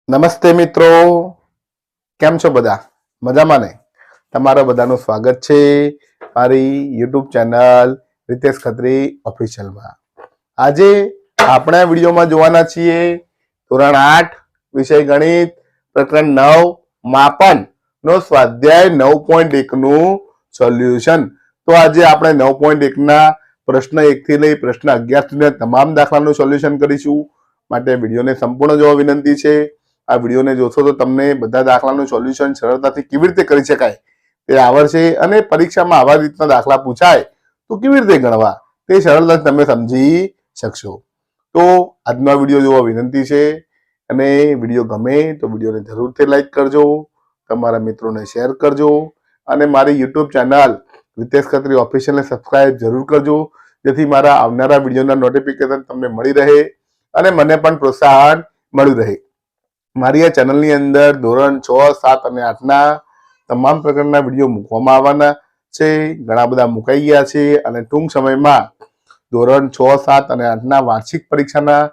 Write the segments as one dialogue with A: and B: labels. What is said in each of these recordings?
A: નમસ્તે મિત્રો, કેમ છો બધા? મજામાં ને? તમારા બધાનું સ્વાગત છે મારી યુટ્યુબ ચેનલ રીતેશ ખત્રી ઓફિશિયલમાં. આજે આપણે આ વિડીયોમાં જોવાના છીએ ધોરણ 8 વિષય ગણિત પ્રકરણ 9 માપન નો સ્વાધ્યાય 9.1 નું સોલ્યુશન. તો આજે આપણે 9.1 ના પ્રશ્ન 1 થી લઈ પ્રશ્ન 11 સુધીના તમામ દાખલાનું સોલ્યુશન કરીશું. માટે વિડીયોને સંપૂર્ણ જોવા વિનંતી છે. આ વિડીયોને જોશો તો તમને બધા દાખલાનું સોલ્યુશન સરળતાથી કેવી રીતે કરી શકાય તે આવડશે અને પરીક્ષામાં આવા રીતના દાખલા પૂછાય તો કેવી રીતે ગણવા તે સરળતાથી તમે સમજી શકશો. તો આજનો વિડીયો જોવા વિનંતી છે અને વિડીયો ગમે તો વિડીયોને જરૂરથી લાઈક કરજો, તમારા મિત્રોને શેર કરજો અને મારી યુટ્યુબ ચેનલ રીતેશ ખત્રી ઓફિશિયલને સબસ્ક્રાઇબ જરૂર કરજો, જેથી મારા આવનારા વિડીયોના નોટિફિકેશન તમને મળી રહે અને મને પણ પ્રોત્સાહન મળ્યું રહે. મારી આ ચેનલની અંદર ધોરણ 6, 7 અને 8ના તમામ પ્રકારના વિડીયો મૂકવામાં આવવાના છે. ઘણા બધા મુકાઈ ગયા છે અને ટૂંક સમયમાં ધોરણ 6, 7 અને 8ના વાર્ષિક પરીક્ષાના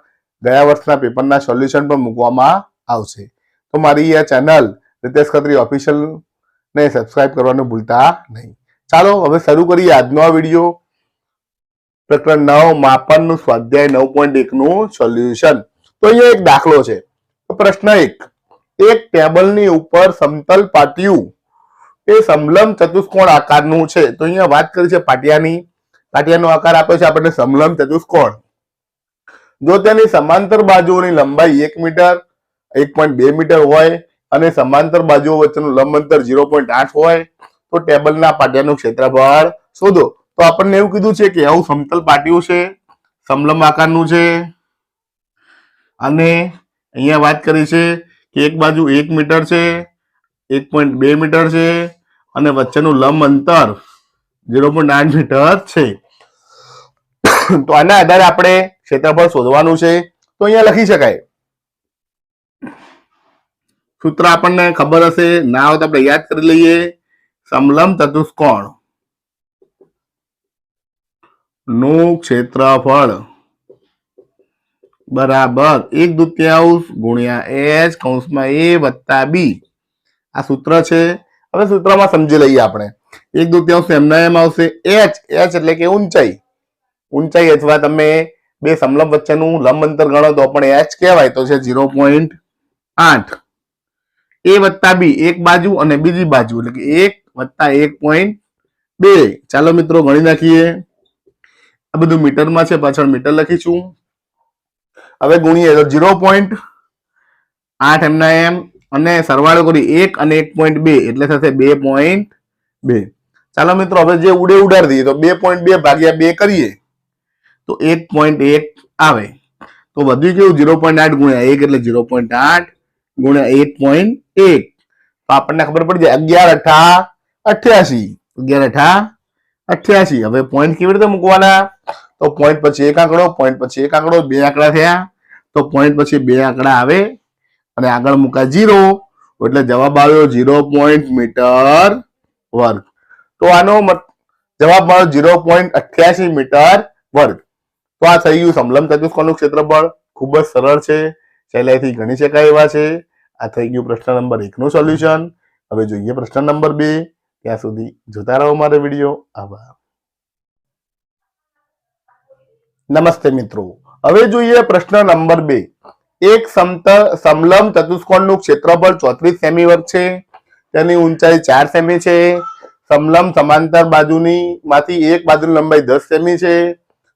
A: ગયા વર્ષના પેપરના સોલ્યુશન પણ મૂકવામાં આવશે. તો મારી આ ચેનલ રીતેશ ખત્રી ઓફિશિયલને સબસ્ક્રાઇબ કરવાનું ભૂલતા નહીં. ચાલો હવે શરૂ કરીએ આજનો આ વિડીયો. પ્રકરણ 9 માપનનું સ્વાધ્યાય 9.1 નું સોલ્યુશન. તો અહીંયા એક દાખલો છે. પ્રશ્ન 1, એક ટેબલની ઉપર સમતલ પાટિયું એ સમલંબ ચતુષ્કોણ આકારનું છે. તો અહીંયા વાત કરી છે પાટિયાનો આકાર આપ્યો છે આપણને સમલંબ ચતુષ્કોણ. જો તેની સમાંતર બાજુઓની લંબાઈ 1 મીટર 1.2 મીટર હોય અને સમાંતર બાજુઓ વચ્ચેનું લંબ અંતર 0.8 હોય તો ટેબલના પાટિયાનું ક્ષેત્રફળ શોધો. તો આપણને એવું કીધું છે કે આવું સમતલ પાટિયું છે, સમલંબ આકારનું છે અને અહીંયા વાત કરી છે કે એક બાજુ 1 મીટર છે, 1.2 મીટર છે અને વચ્ચેનું લંબ અંતર 0.8 મીટર છે. તો આના આધારે આપણે ક્ષેત્રફળ શોધવાનું છે. તો અહીંયા લખી શકાય, સૂત્ર આપણને ખબર હશે, ના હોય તો આપણે યાદ કરી લઈએ. સમલંબ ચતુષ્કોણ નું ક્ષેત્રફળ બરાબર 1/2 ગુણ્યા h કૌંસમાં a વત્તા b. આ સૂત્ર છે. હવે સૂત્રમાં સમજી લઈએ આપણે. 1/2 એમના એમ આવશે. h એટલે કે ઊંચાઈ અથવા તમે બે સમલંબ વચ્ચેનું લંબ અંતર ગણો તો પણ h કહેવાય, તો છે 0.8. a વત્તા b એક બાજુ અને બીજી બાજુ એટલે કે 1 વત્તા 1.2. ચાલો મિત્રો ગણી નાખીએ. આ બધું મીટરમાં છે, પાછળ મીટર લખીશું. હવે ગુણીએ તો 0.8 એમના એમ અને સરવાળો કરી 1 અને 1.2 એટલે થશે 2.2. ચાલો મિત્રો હવે જે ઉડે ઉડાડી દઈએ તો 2.2 ભાગ્યા 2 કરીએ તો 1.1 આવે. તો વધ્યું કેવું 0.8 ગુણ્યા 1 એટલે 0.8 ગુણ્યા 1.1. તો આપણને ખબર પડી જાય 11×8 = 88. હવે પોઈન્ટ કેવી રીતે મૂકવાના? તો પોઈન્ટ પછી એક આંકડો, પોઈન્ટ પછી એક આંકડો, બે આંકડા થયા. તો પોઈન્ટ પછી બે આંકડા આવે અને આગળ મૂકા 0 એટલે જવાબ આવ્યો 0. મીટર વર્ગ. તો આનો જવાબ મળ્યો 0.88 મીટર વર્ગ. તો આ થઈ ગયું સમલંબ ચતુષ્કોણનું ક્ષેત્રફળ. ખૂબ જ સરળ છે, સહેલાઈથી ગણી શકાય એવા છે. આ થઈ ગયું પ્રશ્ન નંબર 1 નું સોલ્યુશન. હવે જોઈએ પ્રશ્ન નંબર 2. ત્યાં સુધી જોતા રહો મારો વિડીયો. આભાર. નમસ્તે મિત્રો, હવે જોઈએ પ્રશ્ન નંબર 2. એક સમલંબ ચતુષ્કોણનું ક્ષેત્રફળ 34 સેમી વર્ગ છે. તેની ઊંચાઈ 4 સેમી છે. સમલંબ સમાંતર બાજુની માંથી એક બાજુની લંબાઈ 10 સેમી છે.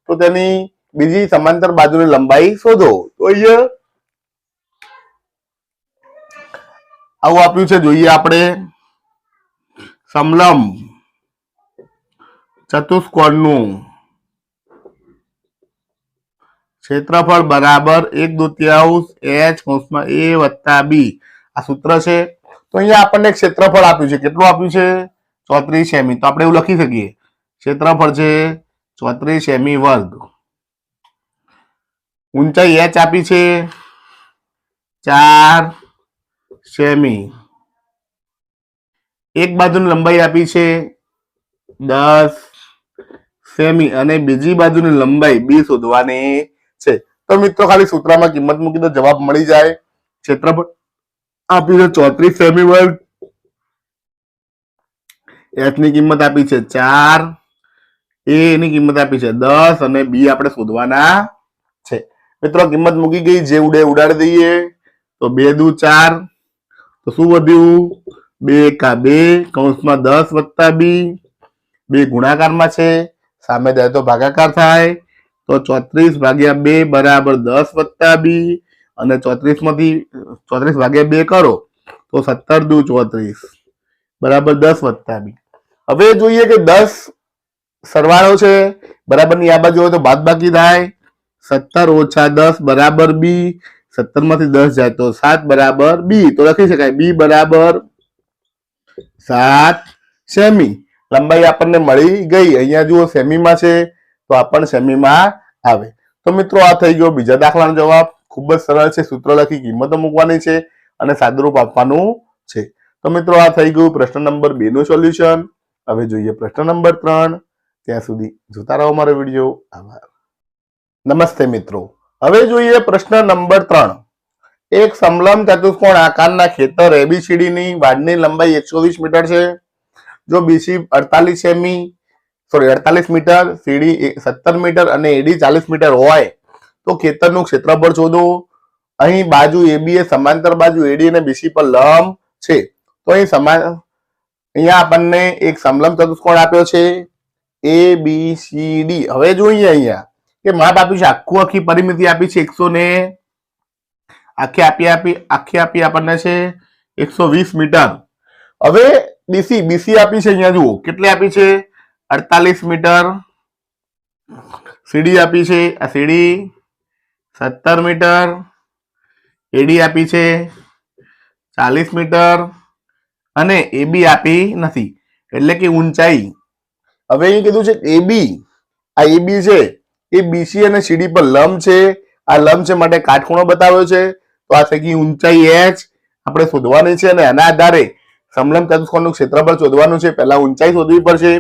A: તો તેની બીજી સમાંતર બાજુની લંબાઈ શોધો. તો અહીંયા આવું આપ્યું છે, જોઈએ આપણે. સમલંબ ચતુષ્કોણનું ક્ષેત્રફળ બરાબર 1/2 h કૌંસમાં a વત્તા b. આ સૂત્ર છે. તો અહીંયા આપણને ક્ષેત્રફળ આપ્યું છે. કેટલું આપ્યું છે? 34 સેમી. તો આપણે એવું લખી શકીએ, ક્ષેત્રફળ છે 34 સેમી વર્ગ. ઊંચાઈ h આપી છે 4 સેમી. એક બાજુની લંબાઈ આપી છે 10 સેમી અને બીજી બાજુની લંબાઈ b શોધવાની છે. તો મિત્રો ખાલી સૂત્રમાં કિંમત મૂકી દો, જવાબ મળી જાય. ક્ષેત્રફળ આપ્યું છે 34 સેમી વર્ગ, h ની કિંમત આપી છે 4, a ની કિંમત આપી છે 10 અને b આપણે શોધવાના છે. મિત્રો કિંમત મૂકી ગઈ, જે ઉડે ઉડાડી દઈએ. તો 2 દુ 4, તો શું વધ્યું? 2 એકા 2 કૌંસમાં 10 વત્તા b, 2 ગુણાકારમાં છે, સામે જાય તો ભાગાકાર થાય. તો 34 ભાગ્યા 2 બરાબર 10 વત્તા b, અને 34 માંથી 34 ભાગ્યા 2 કરો તો 17 દુ 34 બરાબર 10 વત્તા b. હવે જોઈએ કે 10 સરવાળો છે, બરાબર ની આ બાજુ હોય તો બાદબાકી થાય. 17 ઓછા 10 બરાબર b, 17 માંથી 10 જાય તો 7 બરાબર b. તો લખી શકાય b બરાબર 7 સેમી. લંબાઈ આપણને મળી ગઈ. અહીંયા જુઓ સેમીમાં છે તો આપણને સેમીમાં આવે. તો મિત્રો આ થઈ ગયો બીજા દાખલાનો જવાબ. ખૂબ જ સરળ છે, સૂત્ર લખી કિંમતો મૂકવાની છે અને સાદુરૂપ આપવાનું છે. તો મિત્રો આ થઈ ગયું પ્રશ્ન નંબર 2 નું સોલ્યુશન. હવે જોઈએ પ્રશ્ન નંબર 3. ત્યાં સુધી જોતા રહો મારો વિડીયો. આભાર. નમસ્તે મિત્રો, હવે જોઈએ પ્રશ્ન નંબર 3. એક સમલંબ ચતુષ્કોણ આકારના ખેતર એબીસીડી ની વાડની લંબાઈ 120 મીટર છે. જો બીસી 48 મીટર, સીડી 17 મીટર અને એડી 40 મીટર હોય તો ખેતરનું ક્ષેત્રફળ શોધો. અહીં બાજુ એબી એ સમાંતર બાજુ એડી અને બીસી પર લંબ છે. તો અહીંયા આપણને એક સમલંબ ચતુષ્કોણ આપ્યો છે ABCD. હવે જોઈએ અહીંયા કે માપ આપ્યું છે, આખી પરિમિતિ આપી છે 100 ને આખી આપી આપણને છે 120 મીટર. હવે બીસી આપી છે, અહીંયા જુઓ કેટલી આપી છે 48 મીટર. સીડી આપી છે, આ સીડી 17 મીટર. એડી આપી છે 40 મીટર અને એબી આપી નથી, એટલે કે ઊંચાઈ. હવે અહીં કીધું છે એબી, આ એબી છે એ બીસી અને સીડી પર લંબ છે. આ લંબ છે માટે કાટખૂણો બતાવ્યો છે. તો આ થઈ ગઈ ઊંચાઈ h આપણે શોધવાની છે અને આના આધારે સમલંબ ચતુષ્કોણનું ક્ષેત્રફળ શોધવાનું છે. પહેલા ઊંચાઈ શોધવી પડશે.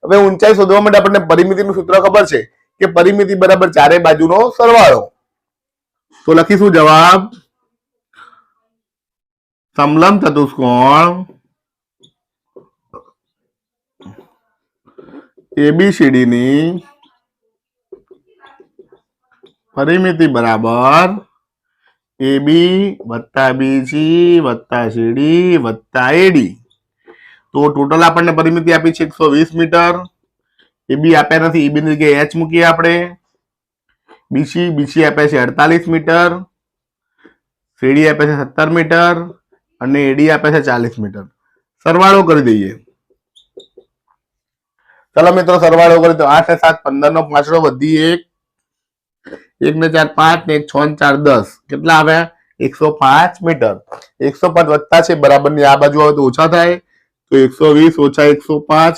A: હવે ઊંચાઈ શોધવા માટે આપણને પરિમિતિનું સૂત્ર ખબર છે કે પરિમિતિ બરાબર ચારે બાજુનો સરવાળો. તો લખીશું જવાબ, સમલંબ ચતુષ્કોણ એબીસીડી ની પરિમિતિ બરાબર એબી વત્તા બીસી વત્તા સીડી વત્તા એડી. તો ટોટલ આપણને પરિમિતિ આપી છે 120 મીટર. એબી આપ્યા નથી, એબી ની જગ્યાએ h મૂકીએ આપણે. બીસી આપ્યા છે 48 મીટર, સીડી આપ્યા છે 17 મીટર અને એડી આપ્યા છે 40 મીટર. સરવાળો કરી દઈએ. ચલો મિત્રો સરવાળો કરી દો. 8 ને 7 15 નો પાંચડો વધી 1 ને 4 5 ને 1 6 ને 4 10. કેટલા આવ્યા? 105 મીટર. 105 વત્તા છે, બરાબર ની આ બાજુ આવે તો ઓછા થાય. તો 120 ઓછા 105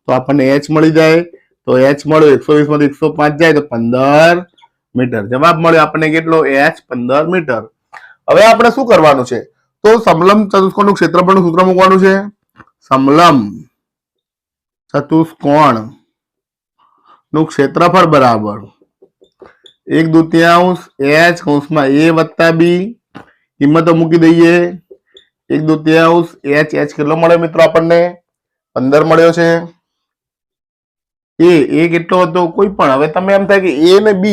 A: તો આપણને h મળી જાય. તો h મળ્યો 120 માંથી 105 જાય તો 15 મીટર. જવાબ મળ્યો આપણને કેટલો? h 15 metre. હવે આપણે શું કરવાનું છે? તો સમલંબ ચતુષ્કોણનું ક્ષેત્રફળનું સૂત્ર મૂકવાનું છે. સમલંબ ચતુષ્કોણ નું ક્ષેત્રફળ બરાબર 1/2 h કૌંસમાં a વત્તા b. કિંમતો મૂકી દઈએ. 1/2 h કેટલો મળ્યો મિત્રો આપણને? 15 મળ્યો છે. એ કેટલો હતો? કોઈ પણ. હવે તમે એમ થાય કે a ને b,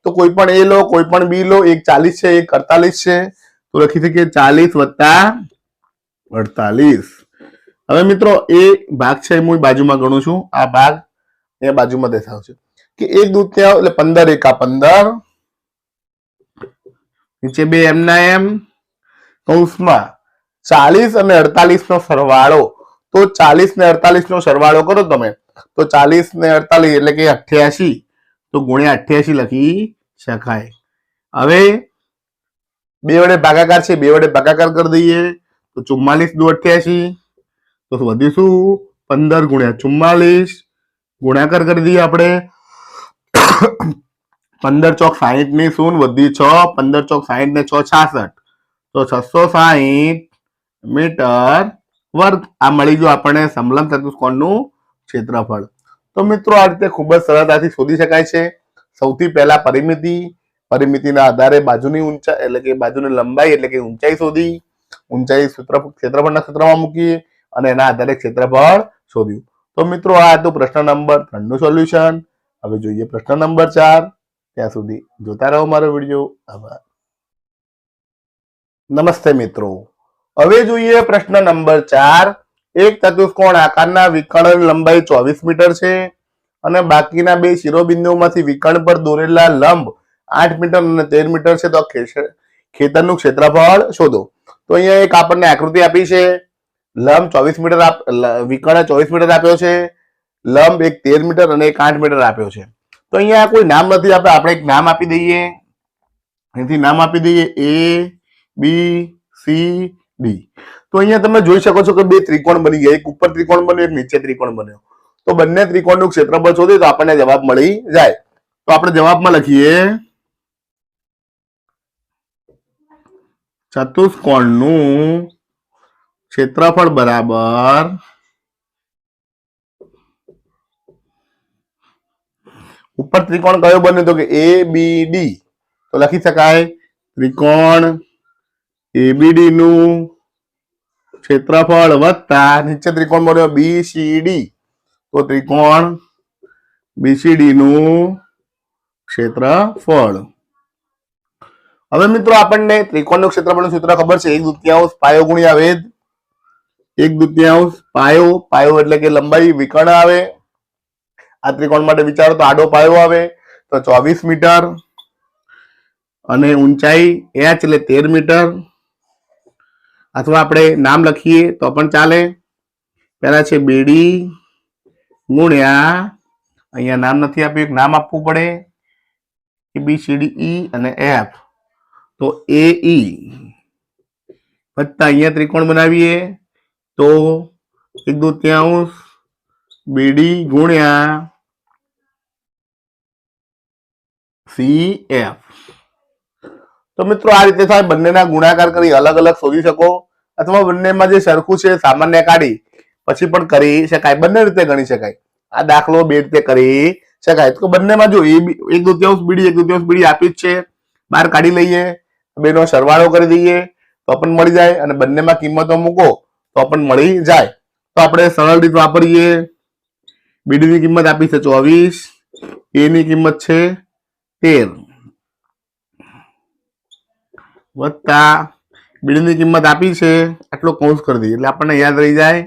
A: તો કોઈ પણ a લો, કોઈ પણ b લો. એક 40 છે, એક 48 છે, તો લખી શકીએ 40 વત્તા 48. હવે મિત્રો એ ભાગ છે હું બાજુમાં ગણું છું. આ ભાગ એ બાજુમાં દેખાવશે કે 1/2 એટલે 15 એકા 15, નીચે 2 એમના એમ, કૌંસમાં 40 અને 48 નો સરવાળો. તો 40 ને 48 નો સરવાળો કરો તમે તો 40 ને 48 એટલે કે 88. તો ગુણ્યા 88 લખી શકાય. હવે 2 વડે ભાગાકાર છે, 2 વડે ભાગાકાર કરી દઈએ તો 44 દુ 88. તો વધ્યું શું? 15 ગુણ્યા 44. ગુણાકાર કરી દઈએ આપણે. 15 ચોક 60 ની શૂન વધી 6, 15 ચોક 60 ને 6 66. તો 660 મીટર વર્ગ. આ મળી ગયું આપણને સમલંબ ચતુષ્કોણનું ક્ષેત્રફળ. તો મિત્રો આ રીતે ખૂબ જ સરળતાથી શોધી શકાય છે. સૌથી પહેલા પરિમિતિના આધારે બાજુની ઊંચાઈ એટલે કે બાજુની લંબાઈ એટલે કે ઊંચાઈ શોધી. ઊંચાઈ ક્ષેત્રફળના સૂત્રમાં મૂકી અને એના આધારે ક્ષેત્રફળ શોધ્યું. તો મિત્રો આ હતું પ્રશ્ન નંબર 3 નું સોલ્યુશન. હવે જોઈએ પ્રશ્ન નંબર 4. ત્યાં સુધી જોતા રહો મારો વિડીયો. આભાર. નમસ્તે મિત્રો, હવે જોઈએ પ્રશ્ન નંબર 4. એક ચતુષ્કોણ આકારના વિકર્ણ લંબાઈ 24 મીટર છે અને બાકીના બે શિરોબિંદુઓમાંથી વિકર્ણ પર દોરેલા લંબ 8 મીટર અને 13 મીટર છે. તો ખેતરનું ક્ષેત્રફળ શોધો. તો અહીંયા એક આપણને આકૃતિ આપી છે. લંબ 24 મીટર, વિકર્ણ 24 મીટર આપ્યો છે, લંબ એક 13 મીટર અને એક 8 મીટર આપ્યો છે. તો અહીંયા કોઈ નામ નથી આપ્યું, આપણે એક નામ આપી દઈએ. અહીંથી નામ આપી દઈએ ABCD. તો અહીંયા તમે જોઈ શકો છો કે બે ત્રિકોણ બની ગયા, એક ઉપર ત્રિકોણ બન્યો, એક નીચે ત્રિકોણ બન્યો. તો બંને ત્રિકોણનું ક્ષેત્રફળ શોધીએ તો આપણને જવાબ મળી જાય. તો આપણે જવાબમાં લખીએ ચતુષ્કોણનું ક્ષેત્રફળ બરાબર ઉપર ત્રિકોણ કયો બન્યો તો કે ABD. તો લખી શકાય ત્રિકોણ ABD નું ક્ષેત્રફળ વત્તા નીચે ત્રિકોણ બન્યો BCD. તો ત્રિકોણ BCD નું ક્ષેત્રફળ. હવે મિત્રો આપણને ત્રિકોણનું ક્ષેત્રફળનું સૂત્ર ખબર છે, 1/2 પાયો ગુણ્યા વેધ. 1/2 પાયો, પાયો એટલે કે લંબાઈ વિકર્ણ આવે. આ ત્રિકોણ માટે વિચારો તો આડો પાયો આવે તો 24 મીટર અને ઊંચાઈ h એટલે 13 મીટર. અથવા આપણે નામ લખીએ તો પણ ચાલે. પહેલા છે BD ગુણ્યા, અહીંયા નામ નથી આપ્યું, એક નામ આપવું પડે, ABCDE અને F. તો AE વત્તા અહીંયા ત્રિકોણ બનાવીએ તો 1/2 BD ગુણ્યા CF. તો મિત્રો આ રીતે થાય. બંનેના ગુણાકાર કરી અલગ અલગ શોધી શકો અથવા બંનેમાં જે સરખું છે સામાન્ય કાઢી પછી પણ કરી શકાય. બંને રીતે ગણી શકાય. આ દાખલો બે રીતે કરી શકાય. તો બંનેમાં જો 1/2 BD 1/2 BD આપ્યું જ છે, બહાર કાઢી લઈએ, બેનો સરવાળો કરી દઈએ તો પણ મળી જાય અને બંનેમાં કિંમતો મૂકો તો પણ મળી જાય. તો આપણે સરળ રીત વાપરીએ. BD ની કિંમત આપી છે 24, A ની કિંમત છે 13 વત્તા BD ની કિંમત આપી છે આટલો કૌંસ કરી દઈએ એટલે આપણને યાદ રહી જાય.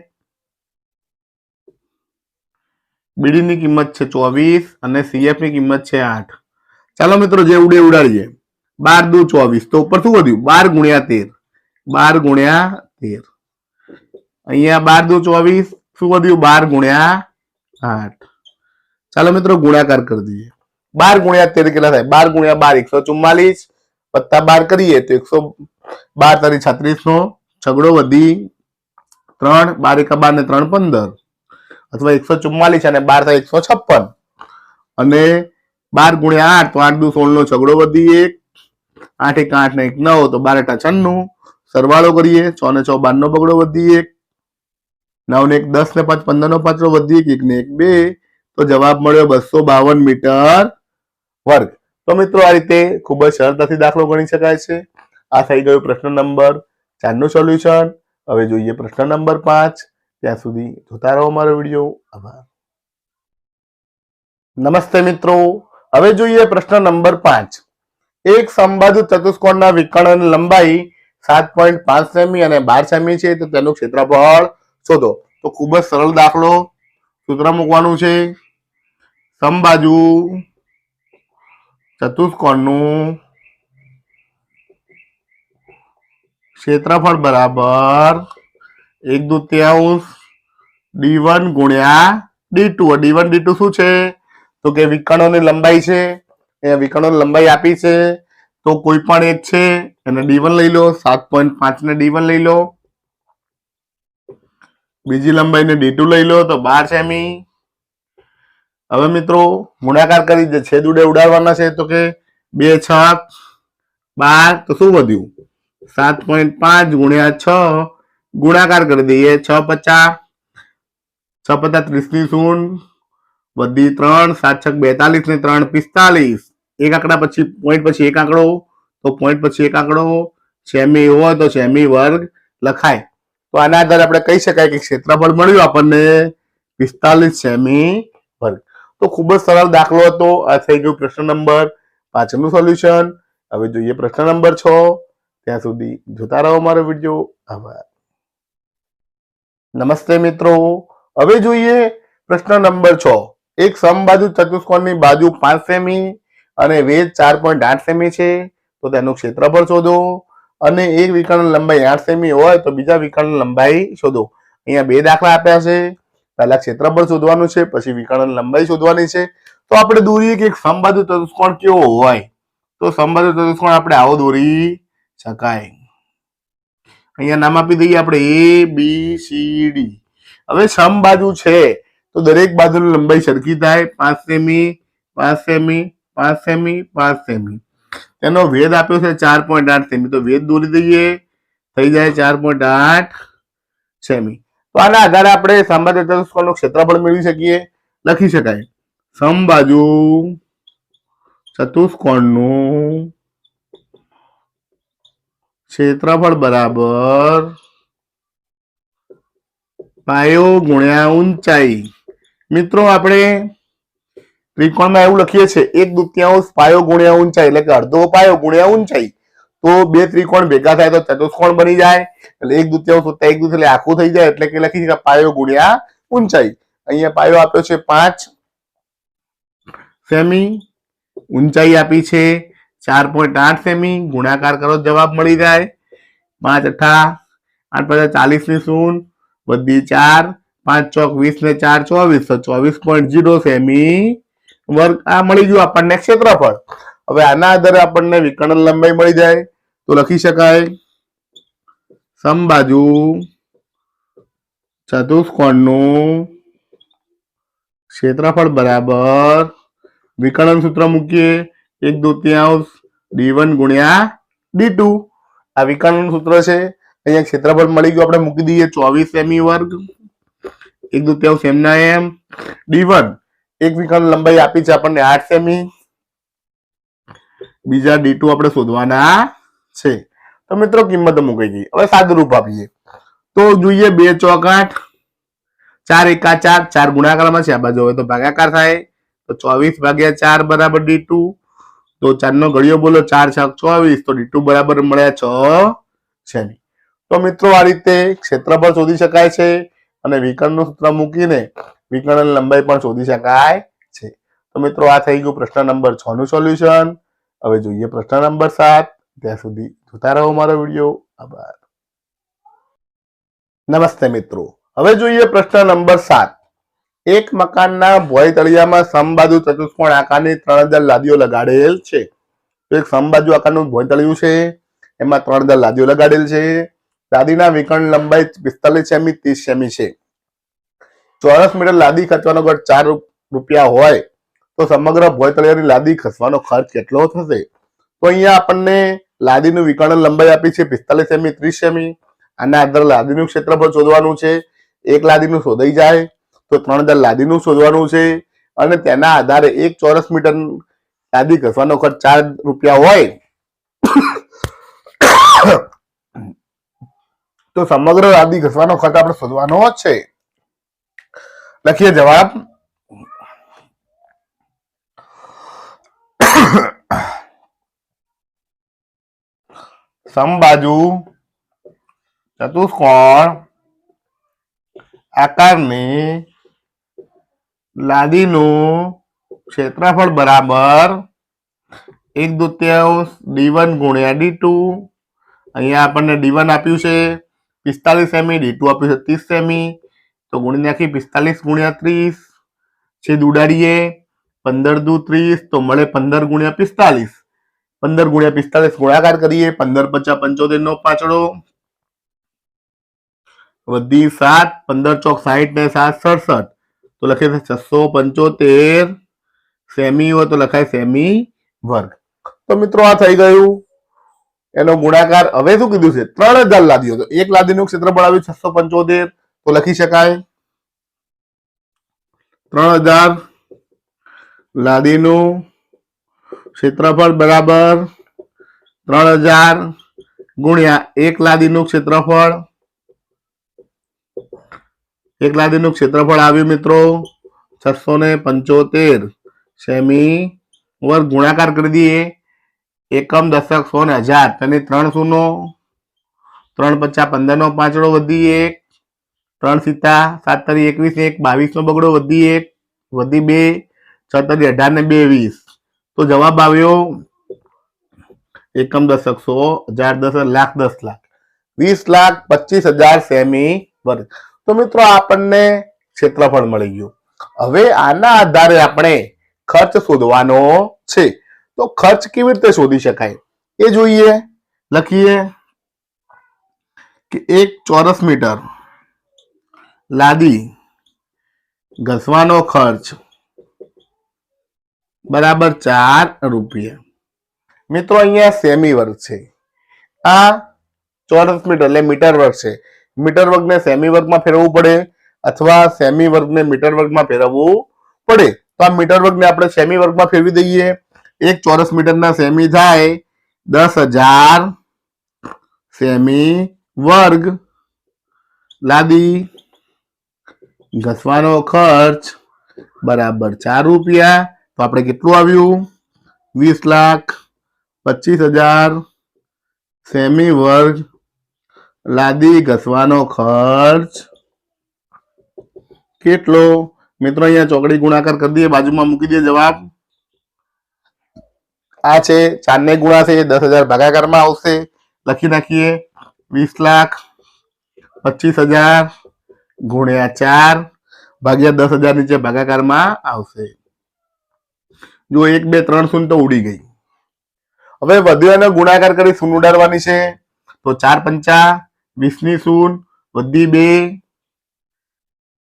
A: BD ની કિંમત છે 24 અને CF ની કિંમત છે 8. ચાલો મિત્રો જે ઉડે ઉડાડીએ. 12 × 24 તો ઉપર શું વધ્યું 12 ગુણ્યા 13. 12 ગુણ્યા 13. અહીંયા 12 × 24 શું વધ્યું 12 ગુણ્યા 8. ચાલો મિત્રો ગુણાકાર કરી દઈએ. 12 ગુણ્યા 13 કેટલા થાય? 12 ગુણ્યા 12 144 વત્તા 12 કરીએ તો 112 × 36 નો છગડો વધી 3, 12 × 12 ને 3 15 અથવા 144 અને 12 થાય 156 અને 12 ગુણ્યા 8 તો 8 × 2 = 16 નો છગડો વધી 1, 8 × 8 ને 1 9 તો 12 × 8 96. સરવાળો કરીએ 6 ને 6 12 નો બગડો વધી 1, 9 ને 1 10 ને 5 15 નો પાછળો વધી 1, 1 ને 1 2. તો જવાબ મળ્યો 252 મીટર વર્ગ. તો મિત્રો આ રીતે ખૂબ જ સરળતાથી દાખલો ગણી શકાય છે. આ થઈ ગયો પ્રશ્ન નંબર 4 નું સોલ્યુશન. હવે જોઈએ પ્રશ્ન નંબર 5. ત્યાં સુધી જોતા રહો મારો વિડીયો. આભાર. નમસ્તે મિત્રો, હવે જોઈએ પ્રશ્ન નંબર 5. એક સમબાજુ ચતુષ્કોણના વિકર્ણની લંબાઈ 7.5 સેમી અને 12 સેમી છે. તો તેનું ક્ષેત્રફળ શોધો. તો ખૂબ જ સરળ દાખલો. સૂત્ર મૂકવાનું છે. સમબાજુ ચતુષ્કોણનું ક્ષેત્રફળ બરાબર 1/2 D1 ગુણ્યા D2. D1 D2 શું છે તો કે વિકર્ણોની લંબાઈ છે. અહીંયા વિકર્ણોની લંબાઈ આપી છે તો કોઈ પણ એક છે એને D1 લઈ લો. 7.5 ને D1 લઈ લો. બીજી લંબાઈને D2 લઈ લો તો 12 સેમી. હવે મિત્રો ગુણાકાર કરી જે છેદ ઉડે ઉડાડવાના છે. તો કે 2 × 6 12 તો શું વધ્યું 7.5 ગુણ્યા 6 ગુણાકાર કરી દઈએ 6 × 5 30 ની શૂન્ય વધી 3, 7 × 6 42 ને 3 45. એક આંકડા પછી પોઈન્ટ પછી એક આંકડો તો પોઈન્ટ પછી એક આંકડો સેમી હોય તો સેમી વર્ગ લખાય. તો આના આધારે આપણે કહી શકાય કે ક્ષેત્રફળ મળ્યું આપણને 45 સેમી વર્ગ. તો ખૂબ જ સરળ દાખલો હતો. આ થઈ ગયું પ્રશ્ન નંબર 5 નું સોલ્યુશન. હવે જોઈએ પ્રશ્ન નંબર 6. ત્યાં સુધી જોતા રહો મારો વિડીયો. આભાર. નમસ્તે મિત્રો. હવે જોઈએ પ્રશ્ન નંબર 6. એક સમબાજુ ચતુષ્કોણની બાજુ 5 સેમી અને વેધ 4.8 સેમી છે, તો તેનું ક્ષેત્રફળ શોધો. અને એક વિકર્ણ લંબાઈ 8 સેમી હોય તો બીજા વિકર્ણ લંબાઈ શોધો. અહીંયા બે દાખલા આપ્યા છે. પહેલા ક્ષેત્રફળ શોધવાનું છે, પછી વિકર્ણ લંબાઈ શોધવાની છે. તો આપણે દોરીએ કે એક સમબાજુ ચતુષ્કોણ કેવો હોય. તો સમબાજુ ચતુષ્કોણ આપણે આવો દોરી શકાય. અહીંયા નામ આપી દઈએ આપણે ABCD. હવે સમબાજુ છે તો દરેક બાજુની લંબાઈ સરખી થાય. 5 સેમી 5 સેમી 5 સેમી 5 સેમી. તેનો વેધ આપ્યો છે 4.8 સેમી. તો વેધ દોરી દઈએ, થઈ જાય 4.8 સેમી. તો આના આધારે આપણે સમબાજુ ચતુષ્કોણનું ક્ષેત્રફળ મેળવી શકીએ. લખી શકાય સમબાજુ ચતુષ્કોણનું ક્ષેત્રફળ બરાબર પાયો ગુણ્યા ઊંચાઈ. મિત્રો આપણે ત્રિકોણમાં એવું લખીએ છીએ 1/2 પાયો ગુણ્યા ઊંચાઈ, એટલે કે અડધો પાયો ગુણ્યા ઊંચાઈ. તો બે ત્રિકોણ ભેગા થાય તો ચતુષ્કોણ બની જાય. એટલે 1/2 વત્તા 1/2 એટલે આખું થઈ જાય. એટલે કે લખી શકાય પાયો ગુણ્યા ઊંચાઈ. અહીંયા પાયો આપ્યો છે 5 સેમી, ઊંચાઈ આપી છે 4.8 સેમી. ગુણાકાર કરો જવાબ મળી જાય. 5 8 8 40 ની શૂન બધી 4, 5 ચોક 20 ને 4 24, તો 24.0 સેમી વર્ગ આ મળી ગયું આપણને ક્ષેત્રફળ. હવે આના આધારે આપણને વિકર્ણ લંબાઈ મળી જાય. તો લખી શકાય સમબાજુ ચતુષ્કોણનું ક્ષેત્રફળ બરાબર વિકર્ણ સૂત્ર મૂકીએ 1/2 d1 ગુણ્યા d2. આ વિકર્ણ સૂત્ર છે. અહીંયા ક્ષેત્રફળ મળી ગયું, આપણે મૂકી દઈએ 24 સેમી વર્ગ. 1/2 સેમના એમ. d1 એક વિકર્ણ લંબાઈ આપી છે આપણને 8 સેમી. બીજા d2 આપણે શોધવાના છે. તો મિત્રો કિંમતો મૂકી ગઈ. હવે સાદુરૂપ આપીએ તો જોઈએ 2 ચોક 8, 4 એકા 4, 4 ગુણાકારમાં છે, આ બાજુ હવે તો ભાગાકાર થાય. તો 24/4 બરાબર d2. તો 4 નો ઘડિયો બોલો, 4 6 24, તો d2 બરાબર મળ્યા 6 સેમી. તો મિત્રો આ રીતે ક્ષેત્રફળ શોધી શકાય છે અને વિકર્ણનું સૂત્ર મૂકીને વિકર્ણ લંબાઈ પણ શોધી શકાય છે. તો મિત્રો આ થઈ ગયું પ્રશ્ન નંબર 6 નું સોલ્યુશન. હવે જોઈએ પ્રશ્ન નંબર 7. ત્યાં સુધી જોતા રહો મારો વિડીયો. આભાર. નમસ્તે મિત્રો. હવે જોઈએ પ્રશ્ન નંબર 7. એક મકાનના ભોંય તળિયામાં સમબાજુ ચતુષ્કોણ આકારની 3000 લાદીઓ લગાડેલ છે. તો એક સમબાજુ આકારનું ભોંય તળિયું છે, એમાં 3000 લાદીઓ લગાડેલ છે. લાદીના વિકર્ણ લંબાઈ 45 સેમી 30 સેમી છે. ચોરસ મીટર લાદી ખર્ચવાનો ખર્ચ 4 રૂપિયા હોય તો સમગ્ર ભોંય તળિયાની લાદી ખસવાનો ખર્ચ કેટલો થશે? તો અહીંયા આપણને લાદીનું વિકર્ણ લંબાઈ આપી છે 45 સેમી 30 સેમી. આના આધારે લાદીનું ક્ષેત્રફળ શોધવાનું છે. એક લાદીનું શોધાઈ જાય તો 3000 લાદીનું શોધવાનું છે. અને તેના આધારે 1 ચોરસ મીટર લાદી ઘસવાનો ખર્ચ 4 રૂપિયા હોય તો સમગ્ર લાદી ઘસવાનો ખર્ચ આપણે શોધવાનો જ છે. લખીએ જવાબ. સમબાજુ ચતુષ્કોણ આકારની લાદીનું ક્ષેત્રફળ બરાબર 1/2 d1 ગુણ્યા d2. અહીંયા આપણને d1 આપ્યું છે 45 સેમી, d2 આપ્યું છે 30 સેમી. તો ગુણી નાખી 45 ગુણ્યા 30, છેદ ઉડાડીએ 15 દુ 30, તો મળે 15 ગુણ્યા 45. 15 ગુણ્યા 45 ગુણાકાર કરીએ 15 × 5 = 75 નો પાછળો વધી 7, 15 ચોક 60 ને 7 67. તો લખીએ 675 સેમી હોય તો લખાય સેમી વર્ગ. તો મિત્રો આ થઈ ગયું એનો ગુણાકાર. હવે શું કીધું છે 3000 લાદીઓ, તો એક લાદીનું ક્ષેત્રફળ આવ્યું 675. તો લખી શકાય 3000 લાદીનું ક્ષેત્રફળ બરાબર 3000 ગુણ્યા એક લાદીનું ક્ષેત્રફળ. એક લાદીનું ક્ષેત્રફળ આવ્યું મિત્રો 675 સેમી વર્ગ. ગુણાકાર કરી દઈએ. એકમ, દશક, સો ને હજાર. તેની 3 શૂનો, 3 પચા 15 નો પાંચડો વધી 1, 3 સિત્તા 7 તરી 21 1, 22 નો બગડો વધી 1 વધી 2, 6 તરી 18 ને 2 20. તો જવાબ આવ્યો એકમ, દશક, 100, 1000, 10 લાખ, 10 લાખ, 20,25,000 સેમી વર્ગ. તો મિત્રો આપણને ક્ષેત્રફળ મળી ગયું. હવે આના આધારે આપણે ખર્ચ શોધવાનો છે. તો ખર્ચ કેવી રીતે શોધી શકાય એ જોઈએ. લખીએ કે 1 ચોરસ મીટર લાદી ઘસવાનો ખર્ચ બરાબર 4 રૂપિયા. મિત્રો અહીંયા સેમી વર્ગ છે, આ ચોરસ મીટર એટલે મીટર વર્ગ છે. મીટર વર્ગને સેમી વર્ગમાં ફેરવવું પડે અથવા સેમી વર્ગને મીટર વર્ગમાં ફેરવવું પડે. તો આ મીટર વર્ગને આપણે સેમી વર્ગમાં ફેરવી દઈએ. 1 ચોરસ મીટરના સેમી થાય 10,000 સેમી વર્ગ. લાદી ઘસવાનો ખર્ચ બરાબર 4 રૂપિયા. તો આપણે કેટલું આવ્યું 20,25,000 સેમી વર્ગ. લાદી ઘસવાનો ખર્ચ કેટલો? મિત્રો અહીંયા ચોકડી ગુણાકાર કરી દઈએ, બાજુમાં મૂકી દઈએ જવાબ. આ છે 4 ને ગુણાશે 10,000 ભાગાકારમાં આવશે. લખી નાખીએ 20,25,000 ગુણ્યા 4 ભાગ્યા 10,000 નીચે ભાગાકારમાં આવશે. જો 1 2 3 શૂન્ય તો ઉડી ગઈ. હવે વધ્યાનો ગુણાકાર કરી શૂન્ય ઉડાડવાની છે. તો 4 પંચા 20 ની શૂન્ય વધી 2,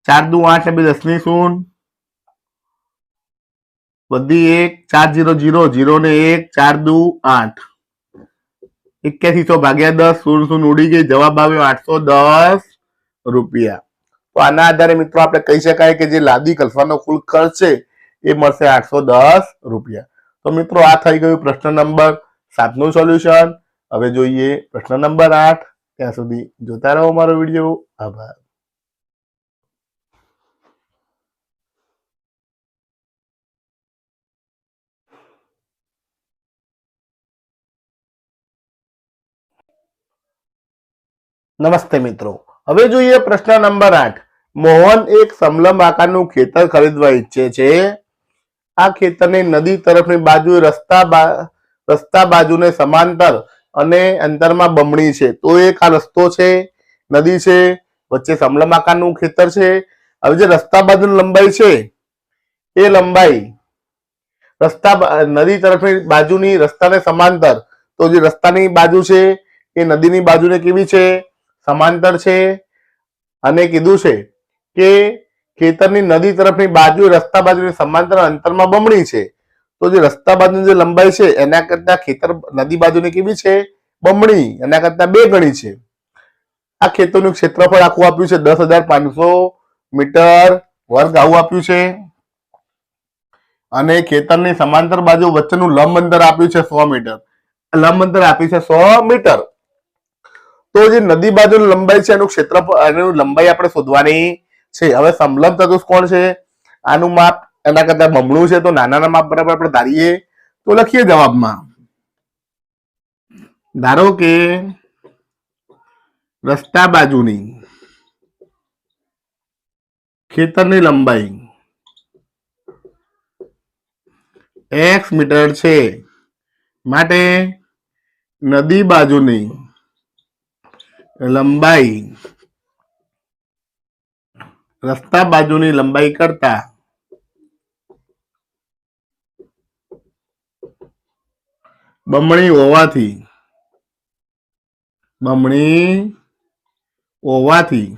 A: 4 દુ 8 ને 2 10 ની શૂન્ય વધી 1, 4 0 0 0 ને 1, 4 દુ 8, 8100 ભાગ્યા 10 શૂન્ય શૂન્ય ઉડી ગઈ. જવાબ આવ્યો 810 રૂપિયા. તો આના આધારે મિત્રો આપણે કહી શકાય કે જે લાદી ઘસવાનો કુલ ખર્ચ છે એ મળશે 810 રૂપિયા. તો મિત્રો આ થઈ ગયું પ્રશ્ન નંબર 7 નું સોલ્યુશન. હવે જોઈએ પ્રશ્ન નંબર 8. ત્યાં સુધી જોતા રહો મારો વિડીયો. આભાર. નમસ્તે મિત્રો, હવે જોઈએ પ્રશ્ન નંબર 8. મોહન એક સમલંબ આકારનું ખેતર ખરીદવા ઈચ્છે છે. આ ખેતરની નદી તરફની બાજુ રસ્તા બાજુને સમાંતર અને અંતરમાં બમણી છે. તો એક આ રસ્તો છે, નદી છે, વચ્ચે સમલંબ આકારનું ખેતર છે. હવે જે રસ્તા બાજુની લંબાઈ છે એ લંબાઈ નદી તરફની બાજુની રસ્તાને સમાંતર. તો જે રસ્તાની બાજુ છે એ નદીની બાજુને કેવી છે? સમાંતર છે. અને કીધું છે કે ખેતરની નદી તરફની બાજુ રસ્તા બાજુની સમાંતર અંતરમાં બમણી છે. તો જે રસ્તા બાજુની જે લંબાઈ છે એના કરતા ખેતર નદી બાજુની કેવી છે? બમણી, એના કરતા 2 ગણી છે. આ ખેતરનું ક્ષેત્રફળ આખું આપ્યું છે 10,500 મીટર વર્ગ આવું આપ્યું છે. અને ખેતરની સમાંતર બાજુ વચ્ચેનું લંબ અંતર આપ્યું છે 100 મીટર. લંબ અંતર આપ્યું છે 100 મીટર. તો જે નદી બાજુની લંબાઈ છે એનું ક્ષેત્રફળ, એનું લંબાઈ આપણે શોધવાની છે. હવે સમલંબ ચતુષ્કોણ છે, આનું માપ એના કરતા બમણું છે. તો નાનાના માપ બરાબર આપણે ધારીએ. તો લખીએ જવાબમાં. ધારો કે રસ્તા બાજુની ખેતરની લંબાઈ x મીટર છે, માટે નદી બાજુની લંબાઈ રસ્તા બાજુની લંબાઈ કરતા બમણી હોવાથી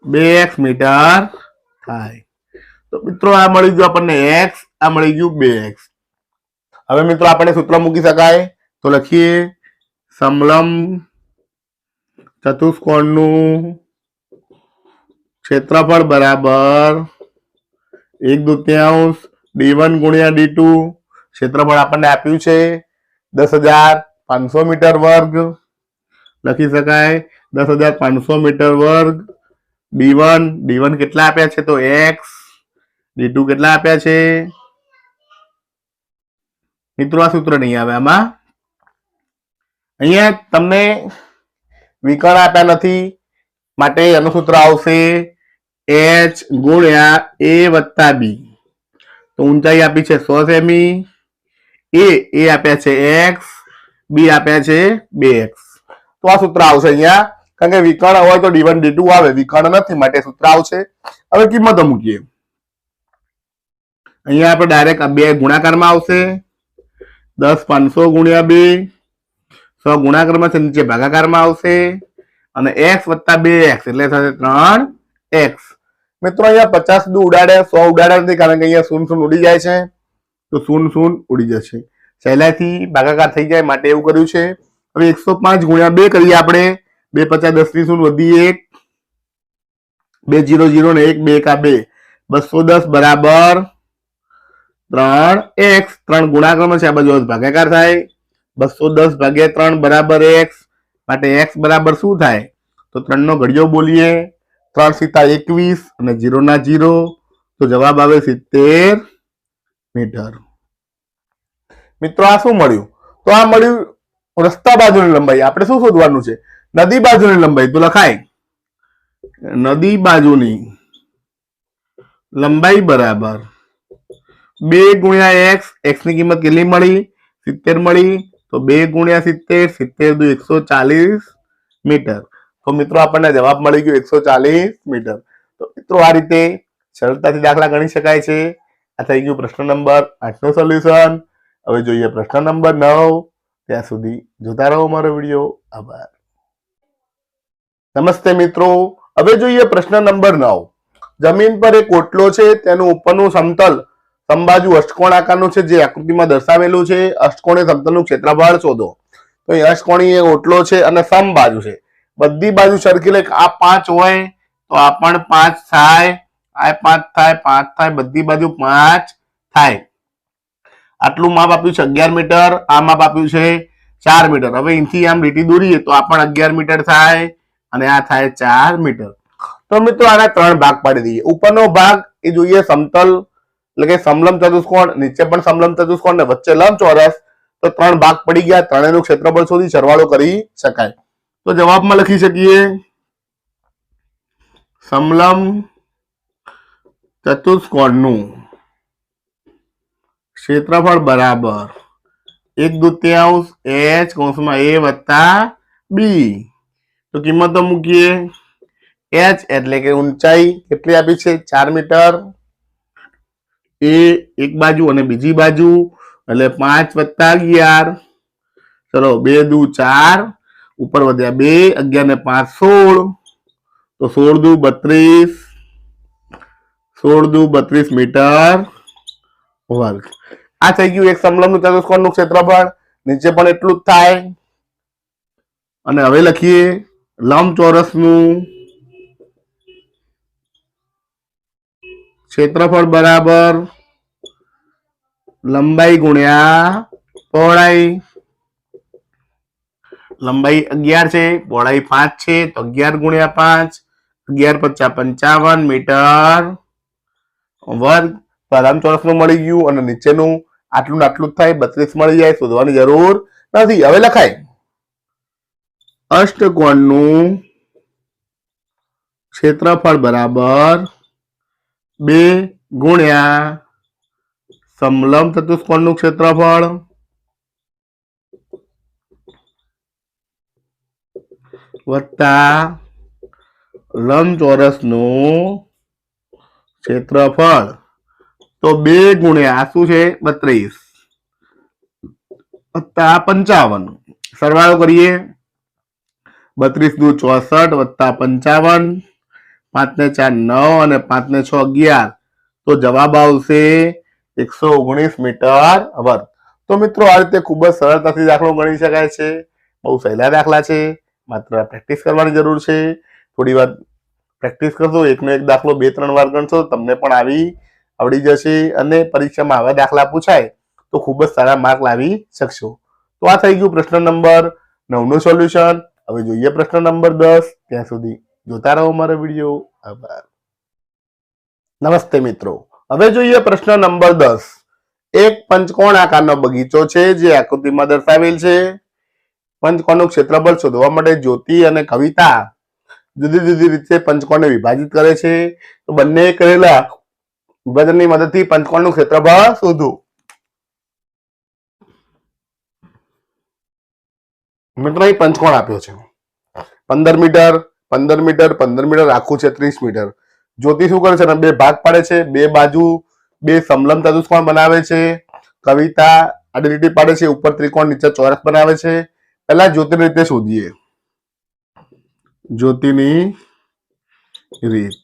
A: 2x મીટર થાય. તો મિત્રો આ મળી ગયું આપણને x, આ મળી ગયું 2x. હવે મિત્રો આપણે સૂત્ર મૂકી શકાય. તો લખીએ સમલંબ ચતુષ્કોણનું ક્ષેત્રફળ બરાબર 1/2 d1 ગુણ્યા d2. ક્ષેત્રફળ આપણને આપ્યું છે 10,000, 500 મીટર વર્ગ લખી શકાય 10,500 મીટર વર્ગ d1 કેટલા આપ્યા છે તો x, d2 કેટલા આપ્યા છે મિત્રો આ સૂત્ર નહીં આવે આમાં. અહીંયા તમને વિકર્ણ આપ્યા નથી માટે એનું સૂત્ર આવશે h ગુણ્યા a વત્તા b. તો ઊંચાઈ આપી છે 100 સેમી, એ આપ્યા છે x, b આપ્યા છે 2x. તો આ સૂત્ર આવશે અહીંયા, કારણ કે વિકર્ણ હોય તો d1 d2 આવે, વિકર્ણ નથી માટે સૂત્ર આવશે. હવે કિંમતો મૂકીએ. અહીંયા આપણે ડાયરેક્ટ 2 ગુણાકારમાં આવશે, 10,500 ગુણ્યા 2, 100 ગુણાકારમાં છે, નીચે ભાગાકારમાં આવશે અને x વત્તા 2x એટલે થશે 3x. મિત્રો અહીંયા 50 દુ ઉડાડે, 100 ઉડાડે નથી, કારણ કે અહીંયા 0 ઉડી જાય છે, તો 0 ઉડી જશે. સહેલાઈથી ભાગાકાર થઈ જાય માટે એવું કર્યું છે. હવે 105 ગુણ્યા 2 કરીએ આપણે, 2 50 10 થી 0 વધી 1, 2 0 0 ને 1 2 1 2, 210 બરાબર 3x. 3 ગુણાકારમાં છે, આ બાજુ ભાગાકાર થાય, 210 ભાગ્યા 3 બરાબર x, માટે x બરાબર શું થાય તો 3 નો ઘડિયો બોલીએ, 3 સીતા 21 અને 0 ના 0, તો જવાબ આવે 70 મીટર. મિત્રો આ શું મળ્યું તો આ મળ્યું રસ્તા બાજુની લંબાઈ. આપણે શું શોધવાનું છે નદી બાજુની લંબાઈ. તો લખાય નદી બાજુની લંબાઈ બરાબર 2 ગુણ્યા x ની કિંમત કેટલી મળી 70 મળી, તો 2 ગુણ્યા 70, 70 દુ 140 મીટર. તો મિત્રો આપણને જવાબ મળી ગયો 140 મીટર. તો મિત્રો આ રીતે સરળતાથી દાખલા ગણી શકાય છે. આ થઈ ગયું પ્રશ્ન નંબર 8 નું સોલ્યુશન. હવે જોઈએ પ્રશ્ન નંબર 9. ત્યાં સુધી જોતા રહો મારો વિડીયો. આભાર. નમસ્તે મિત્રો, હવે જોઈએ પ્રશ્ન નંબર 9. જમીન પર એક ઓટલો છે, તેનું ઉપરનું સમતલ સમબાજુ અષ્ટકોણ આકારનું છે, જે આકૃતિમાં દર્શાવેલું છે. અષ્ટકોણીય સમતલનું ક્ષેત્રફળ શોધો. તો અહીં અષ્ટકોણીય ઓટલો છે અને સમબાજુ છે, બધી બાજુ સરખી. એટલે આ 5 હોય તો આ પણ 5 થાય, આ 5 થાય, 5 થાય, બધી બાજુ 5 થાય. આટલું માપ આપ્યું છે 11 મીટર, આ માપ આપ્યું છે 4 મીટર. હવે અહીંથી આમ લીટી દોરીએ તો આ પણ 11 મીટર થાય અને આ થાય 4 મીટર. તો મિત્રો આના 3 ભાગ પાડી દઈએ. ઉપરનો ભાગ એ જોઈએ સમતલ એટલે કે સમલંબ ચતુષ્કોણ, નીચે પણ સમલંબ ચતુષ્કોણ ને વચ્ચે લંબચોરસ. તો 3 ભાગ પડી ગયા, ત્રણેયનું ક્ષેત્રફળ શોધી સરવાળો કરી શકાય. તો જવાબમાં લખી શકીએ સમલંબ ચતુષ્કોણનું ક્ષેત્રફળ બરાબર 1/2 h કૌંસમાં a વત્તા b. તો કિંમતો મૂકીએ. h એટલે કે ઊંચાઈ કેટલી આપી છે 4 મીટર, એ એક બાજુ અને બીજી બાજુ એટલે 5 વત્તા 11, ચલો 2 દુ 4, ઉપર વધ્યા 2, 11 ને 5 16, તો 16 દુ 32, 16 દુ 32 મીટર વર્ગ. આ થઈ ગયું એક સમલંબ ચતુષ્કોણનું ક્ષેત્રફળ. નીચે પણ એટલું જ થાય. અને હવે લખીએ લંબચોરસનું ક્ષેત્રફળ બરાબર લંબાઈ ગુણ્યા પહોળાઈ. લંબાઈ 11 છે, પહોળાઈ 5 છે, તો 11 ગુણ્યા 5, 11 × 5 = 55 મીટર વર્ગ. લંબચોરસનું મળી ગયું અને નીચેનું આટલું ને આટલું જ થાય, 32 મળી જાય, શોધવાની જરૂર નથી. હવે લખાય અષ્ટકોણનું ક્ષેત્રફળ બરાબર 2 ગુણ્યા સમલંબ ચતુષ્કોણનું ક્ષેત્રફળ વત્તા લંબચોરસનું ક્ષેત્રફળ. તો 2 ગુણ્યા શું છે 32 વત્તા 55. સરવાળો કરીએ 32 દુ 64 વત્તા 55, 5 ને 4 9 અને 5 ને 6 11, તો જવાબ આવશે 119 મીટર વર્ગ. તો મિત્રો આ રીતે ખૂબ જ સરળતાથી દાખલો ગણી શકાય છે. બહુ સહેલા દાખલા છે, માત્ર પ્રેક્ટિસ કરવાની જરૂર છે. થોડી વાર પ્રેક્ટિસ કરશો, એકનો એક દાખલો 2-3 વાર ગણશો, તમને પણ આવડી જશે અને પરીક્ષામાં આવા દાખલા પૂછાય તો ખૂબ જ સારા માર્ક લાવી શકશો. તો આ થઈ ગયું પ્રશ્ન નંબર 9 નું સોલ્યુશન. હવે જોઈએ પ્રશ્ન નંબર 10. ત્યાં સુધી જોતા રહો મારો વિડીયો. આભાર. નમસ્તે મિત્રો, હવે જોઈએ પ્રશ્ન નંબર 10. એક પંચકોણ આકારનો બગીચો છે જે આકૃતિમાં દર્શાવેલ છે. પંચકોણનું ક્ષેત્રફળ શોધવા માટે જ્યોતિ અને કવિતા જુદી જુદી રીતે પંચકોણને વિભાજિત કરે છે. તો બંને કરેલા વિભાજનની મદદથી પંચકોણનું ક્ષેત્રફળ શોધો. મિત્રો અહીં પંચકોણ આપ્યો છે 15 મીટર 15 મીટર 15 મીટર આખું છે 30 મીટર. જ્યોતિ શું કરે છે? બે ભાગ પાડે છે, બે બાજુ બે સમલંબ ચતુષ્કોણ બનાવે છે. કવિતા આડી લીટી પાડે છે, ઉપર ત્રિકોણ નીચે ચોરસ બનાવે છે. પહેલા જ્યોતિની રીતે શોધીએ. જ્યોતિની રીત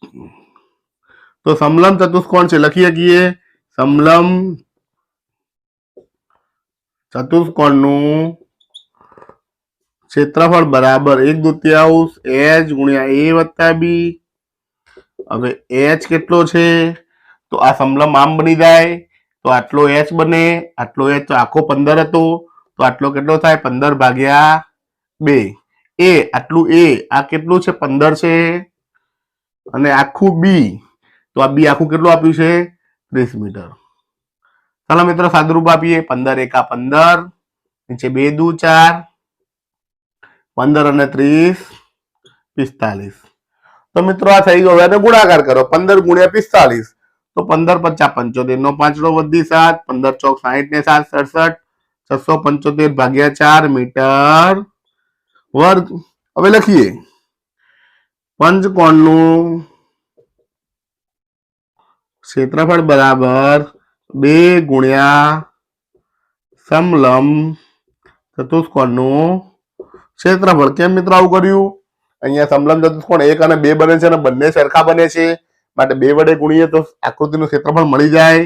A: તો સમલંબ ચતુષ્કોણ છે, લખી શકીએ સમલંબ ચતુષ્કોણનું ક્ષેત્રફળ બરાબર 1/2 h ગુણ્યા a વત્તા b. હવે h કેટલો છે? તો આ સમલંબ આમ બની જાય તો આટલો h બને, આટલો h તો આખો 15 હતો તો આટલો કેટલો થાય? 15/2. a આટલું a આ કેટલું છે? 15 છે. અને આખું b તો આ b આખું કેટલું આપ્યું છે? 30 મીટર. ચાલો મિત્રો સાદુરૂપ આપીએ. 15 એકા 15, નીચે 2 દુ 4, 15 અને 30 45. તો મિત્રો આ થઈ ગયો. હવે આને ગુણાકાર કરો. 15 ગુણ્યા 45 તો 15 પંચા 75 નો 5 વધી 7, 15 ચોક 60 ને 7 67, 675 ભાગ્યા 4 મીટર વર્ગ. હવે લખીએ પંચકોણનું ક્ષેત્રફળ બરાબર 2 ગુણ્યા સમલંબ ચતુષ્કોણનું ક્ષેત્રફળ. કેમ મિત્રો આવું કર્યું? અહીંયા સમલંબ ચતુષ્કોણ 1 અને 2 બને છે અને બંને સરખા બને છે માટે 2 વડે ગુણીએ તો આકૃતિનું ક્ષેત્રફળ મળી જાય.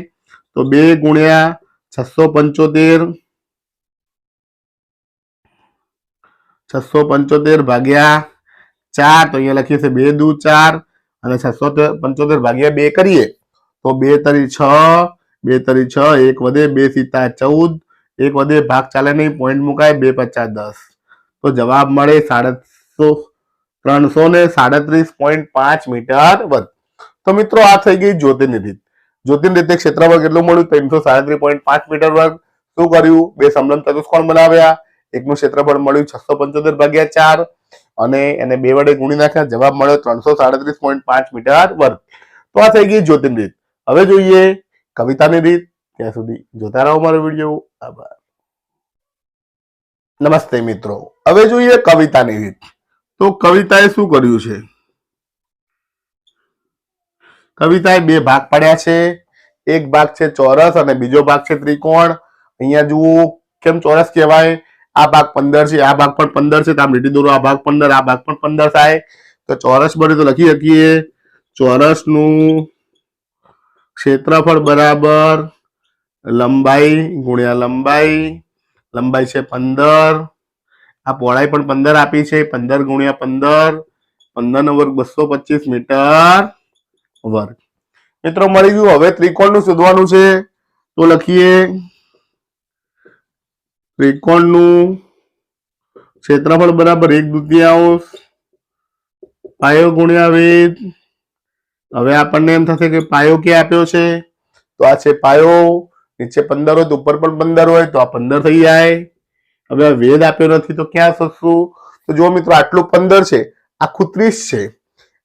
A: તો 2 ગુણ્યા 675 ભાગ્યા 4 તો અહીંયા લખીએ છીએ 2 દુ 4 અને 675 ભાગ્યા 2 કરીએ તો 2 તરી 6, 2 તરી 6, 1 વધે 2 સીતા 14, 1 વધે ભાગ ચાલે નહીં, પોઈન્ટ મુકાય, 2 પચા 10. તો જવાબ મળે 337.5 મીટર વર્ગ. તો મિત્રો આ થઈ ગઈ જ્યોતિની રીત. જ્યોતિની રીતે ક્ષેત્રફળ કેટલું મળ્યું? 337.5 મીટર વર્ગ. શું કર્યું? બે સમલંબ ચતુષ્કોણ બનાવ્યા, એકનું ક્ષેત્રફળ મળ્યું 675 ભાગ્યા 4 અને એને 2 વડે ગુણી નાખ્યા. જવાબ મળ્યો 337.5 મીટર વર્ગ. તો આ થઈ ગઈ જ્યોતિની રીત. હવે જોઈએ કવિતાની રીત. ત્યાં સુધી જોતા રહો મારો વિડીયો. આભાર. નમસ્તે મિત્રો, હવે જોઈએ કવિતાની રીત. તો કવિતાએ શું કર્યું છે? કવિતાએ બે ભાગ પાડ્યા છે. એક ભાગ છે ચોરસ અને બીજો ભાગ છે ત્રિકોણ. અહીંયા જુઓ કેમ ચોરસ કહેવાય? આ ભાગ 15 છે, આ ભાગ પણ 15 છે, તો આમ લીટી દોરો. આ ભાગ 15, આ ભાગ પણ 15 થાય તો ચોરસ બને. તો લખી શકીએ ચોરસનું ક્ષેત્રફળ બરાબર લંબાઈ ગુણ્યા લંબાઈ. લંબાઈ છે 15, આ પહોળાઈ પણ 15 આપી છે. 15 ગુણ્યા 15, 15 નો વર્ગ 225 મીટર વર્ગ. મિત્રો મળી ગયું. હવે ત્રિકોણનું શોધવાનું છે તો લખીએ ત્રિકોણનું ક્ષેત્રફળ બરાબર 1/2 પાયો ગુણ્યા વેધ. હવે આપણને એમ થશે કે પાયો ક્યાં આપ્યો છે? તો આ છે પાયો. નીચે 15 હોય તો ઉપર પણ 15 હોય તો આ 15 થઈ જાય. હવે વેધ આપ્યો નથી તો ક્યાં શોધશું? તો જો મિત્રો આટલું 15 છે, આખું 30 છે,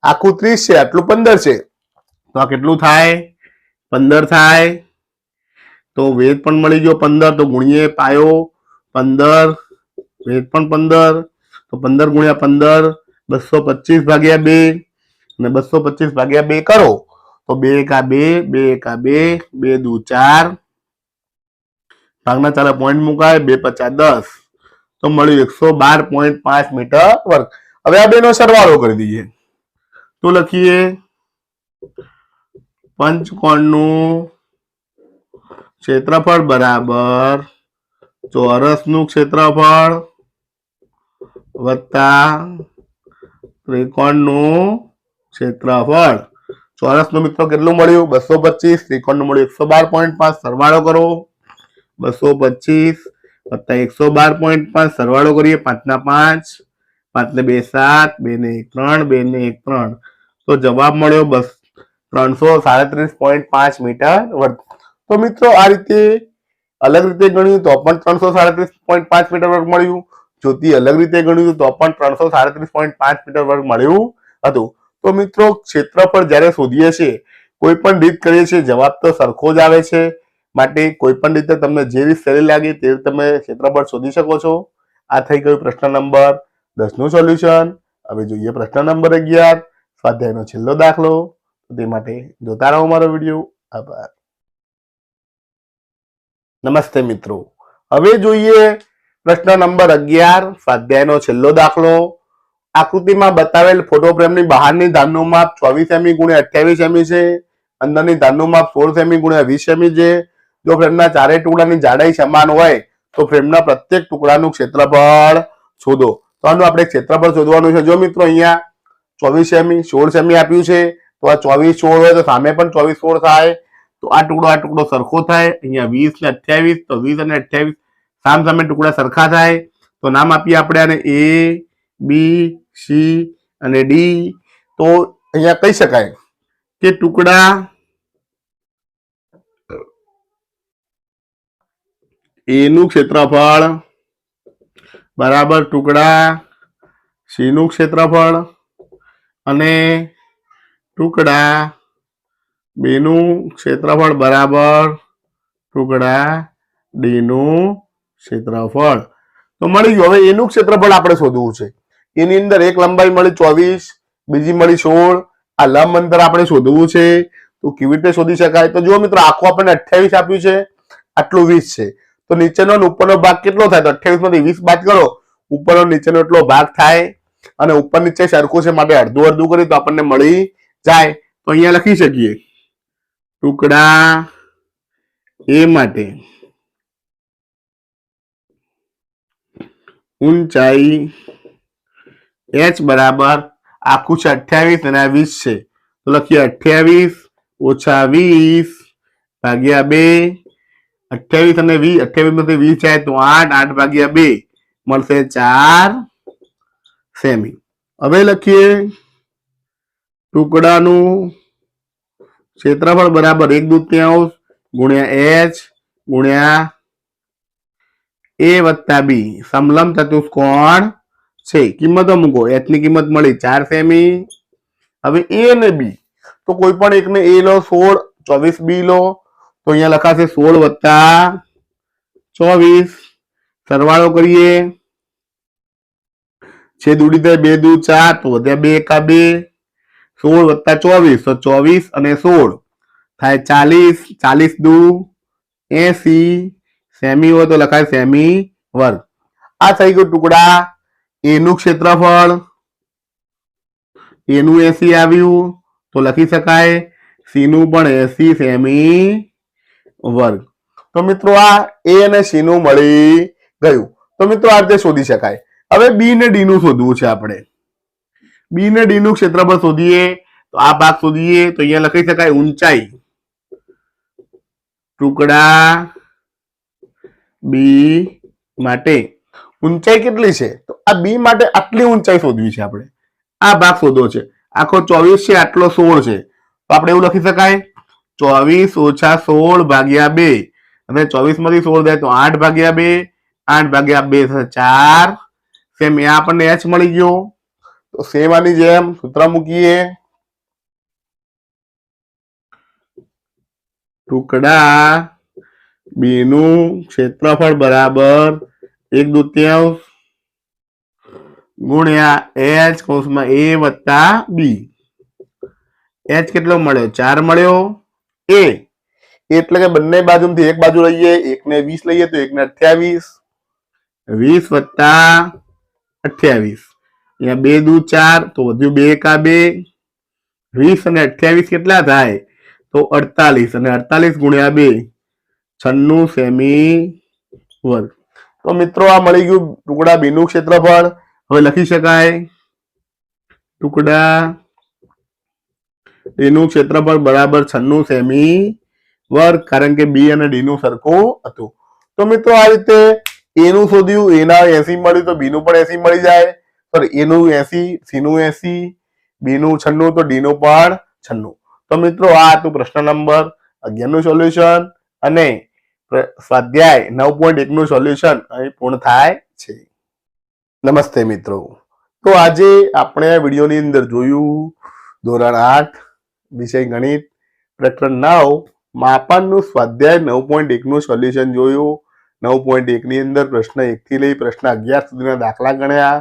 A: આખું 30 છે, આટલું 15 છે તો આ કેટલું થાય? 15 થાય. તો વેધ પણ મળી ગયો 15. તો ગુણીએ પાયો 15, વેધ પણ 15. તો 15 ગુણ્યા 15 225 ભાગ્યા 2 અને 225 ભાગ્યા 2 કરો તો 2 એકા 2, 2 એકા 2, 2 દુ 4, ભાગના ચાલે પોઈન્ટ મુકાય, 2 પચા 10. તો મળ્યું 112.5 મીટર વર્ગ. હવે આ બેનો સરવાળો કરી દઈએ તો લખીએ પંચકોણનું ક્ષેત્રફળ બરાબર ચોરસનું ક્ષેત્રફળ વત્તા ત્રિકોણનું ક્ષેત્રફળ. ચોરસનું મિત્રો કેટલું મળ્યું? 225. ત્રિકોણનું મળ્યું 112.5. સરવાળો કરો 225 વત્તા 112.5 સરવાળો કરીએ 5 ના 5 5 ને 2 7 2 ને 1 3 2 ને 1 3 તો જવાબ મળ્યો 337.5 મીટર વર્ગ। તો મિત્રો આ રીતે અલગ રીતે ગણ્યું તો પણ 337.5 મીટર વર્ગ મળ્યું, જોથી અલગ રીતે ગણ્યું તો પણ 337.5 મીટર વર્ગ મળ્યું હતું। તો મિત્રો ક્ષેત્રફળ જ્યારે શોધીએ છીએ કોઈ પણ રીત કરીએ છીએ જવાબ તો સરખો જ આવે છે, માટે કોઈ પણ રીતે તમને જે રીત સહેલી લાગે તે તમે ક્ષેત્રફળ શોધી શકો છો। આ થઈ ગયું પ્રશ્ન નંબર 10 નું સોલ્યુશન। હવે જોઈએ પ્રશ્ન નંબર 11 સ્વાધ્યાયનો છેલ્લો દાખલો। તે માટે જોતા રહો મારો વિડીયો। આભાર। નમસ્તે મિત્રો, હવે જોઈએ પ્રશ્ન નંબર 11 સ્વાધ્યાયનો છેલ્લો દાખલો। આકૃતિમાં બતાવેલ ફોટો ફ્રેમની બહારની ધારનું માપ 24 સેમી ગુણ્યા 28 સેમી છે, અંદરની ધારનું માપ 16 સેમી ગુણ્યા 20 સેમી છે। જો ફ્રેમના ચારેય ટુકડાની જાડાઈ સમાન હોય તો ફ્રેમના પ્રત્યેક ટુકડાનું ક્ષેત્રફળ શોધો। તો આનું આપણે ક્ષેત્રફળ શોધવાનું છે। જો મિત્રો અહીંયા 24 સેમી 16 સેમી આપ્યું છે તો આ 24 16 હોય તો સામે પણ 24 16 થાય, તો આ ટુકડો સરખો થાય। અહીંયા 20 ને 28 તો 20 અને 28 સામે ટુકડા સરખા થાય, તો નામ આપીએ આપણે આને A B C અને D। તો અહીંયા કહી શકાય કે ટુકડા A નું ક્ષેત્રફળ બરાબર ટુકડા C નું ક્ષેત્રફળ અને ટુકડા B નું ક્ષેત્રફળ બરાબર ટુકડા D નું ક્ષેત્રફળ। તો મળી ગયું। હવે એનું ક્ષેત્રફળ આપણે શોધવું છે। એની અંદર એક લંબાઈ મળી 24, બીજી મળી 16, આ લંબ અંતર આપણે શોધવું છે। તો કેવી રીતે શોધી શકાય? તો જો મિત્રો આખું આપણને 28 આપ્યું છે, આટલું 20 છે, તો નીચેનો અને ઉપરનો ભાગ કેટલો થાય? તો 28 માંથી 20 બાદ કરો, ઉપરનો નીચેનો એટલો ભાગ થાય અને ઉપર નીચે સરખું છે માટે અડધું અડધું કરી તો આપણને મળી જાય। તો અહીંયા લખી શકીએ ટુકડા A માટે ઊંચાઈ h બરાબર આખું છે 28 અને આ 20 છે, તો લખીએ 28 ઓછા 20 ભાગ્યા 2। 28 અને 20, 28 માંથી 20 જાય તો 8, 8 ભાગ્યા 2 મળશે 4 સેમી। હવે લખીએ ટુકડાનું ક્ષેત્રફળ બરાબર 1/2 ગુણ્યા h ગુણ્યા A વત્તા B સમલંબ ચતુષ્કોણ છે। કિંમતો મૂકો, h ની કિંમત મળી 4 સેમી। હવે A અને B તો કોઈ પણ એકને A લો 16, 24 B લો, તો અહીંયા લખાશે 16 વત્તા 24 સરવાળો કરીએ, છેદ ઉડી જાય 2 દુ 4 તો વધ્યા 2 એકા 2, 16 વત્તા 24 તો 24 અને 16 થાય 40, 40 દુ 80 સેમી હોય તો લખાય સેમી વર્ગ। આ થઈ ગયું ટુકડા A નું ક્ષેત્રફળ, A નું 80 આવ્યું તો લખી શકાય C નું પણ 80 સેમી વર્ગ। તો મિત્રો આ A અને C નું મળી ગયું। તો મિત્રો આ રીતે શોધી શકાય। હવે B ને D નું શોધવું છે આપણે। B ને D નું ક્ષેત્રફળ શોધીએ તો આ ભાગ શોધીએ તો અહીંયા લખી શકાય ઊંચાઈ ટુકડા B માટે ઊંચાઈ કેટલી છે? તો આ B માટે આટલી ઊંચાઈ શોધવી છે આપણે। આ ભાગ શોધવો છે, આખો 24 છે, આટલો 16 છે, તો આપણે એવું લખી શકાય 24 ઓછા 16 ભાગ્યા 2 અને 24 માંથી 16 જાય તો 8 ભાગ્યા 2, 8 ભાગ્યા 2 4 સેમી। આ આપણને h મળી ગયો। તો સેમ આની જેમ સૂત્ર મૂકીએ ટુકડા B નું ક્ષેત્રફળ બરાબર 1/2 ગુણ્યા h કૌંસમાં A વત્તા B। h કેટલો મળ્યો? 4 મળ્યો। A એટલે કે બંને બાજુથી એક બાજુ લઈએ, એકને 20 લઈએ તો એકને 28, 20 વત્તા 28, અહીંયા 2 દુ 4 તો વધ્યું 2 એકા 2, 20 અને 28 કેટલા થાય? તો 48 અને 48 ગુણ્યા 2 96 સેમી વર્ગ। તો મિત્રો આ મળી ગયું ટુકડા B નું ક્ષેત્રફળ। હવે લખી શકાય ટુકડા A નું ક્ષેત્રફળ બરાબર 96 સેમી વર્ગ, કારણ કે B અને D નું સરખું હતું। તો મિત્રો આ રીતે એ નું શોધ્યું, એના 80 મળ્યું તો બી નું પણ 80 મળી જાય. સોરી, એ નું 80, સી નું 80, બી નું 96 તો ડી નું પણ 96. તો મિત્રો આ હતું પ્રશ્ન નંબર 11 નું સોલ્યુશન અને સ્વાધ્યાય 9.1 નું સોલ્યુશન અહીં પૂર્ણ થાય છે. નમસ્તે મિત્રો. તો આજે આપણે આ વિડીયોની અંદર જોયું ધોરણ 8 વિષય ગણિત પ્રકરણ 9 માપનનું સ્વાધ્યાય 9.1 નું સોલ્યુશન જોયું. 9.1 ની અંદર પ્રશ્ન 1 થી લઈ પ્રશ્ન 11 સુધીના દાખલા ગણ્યા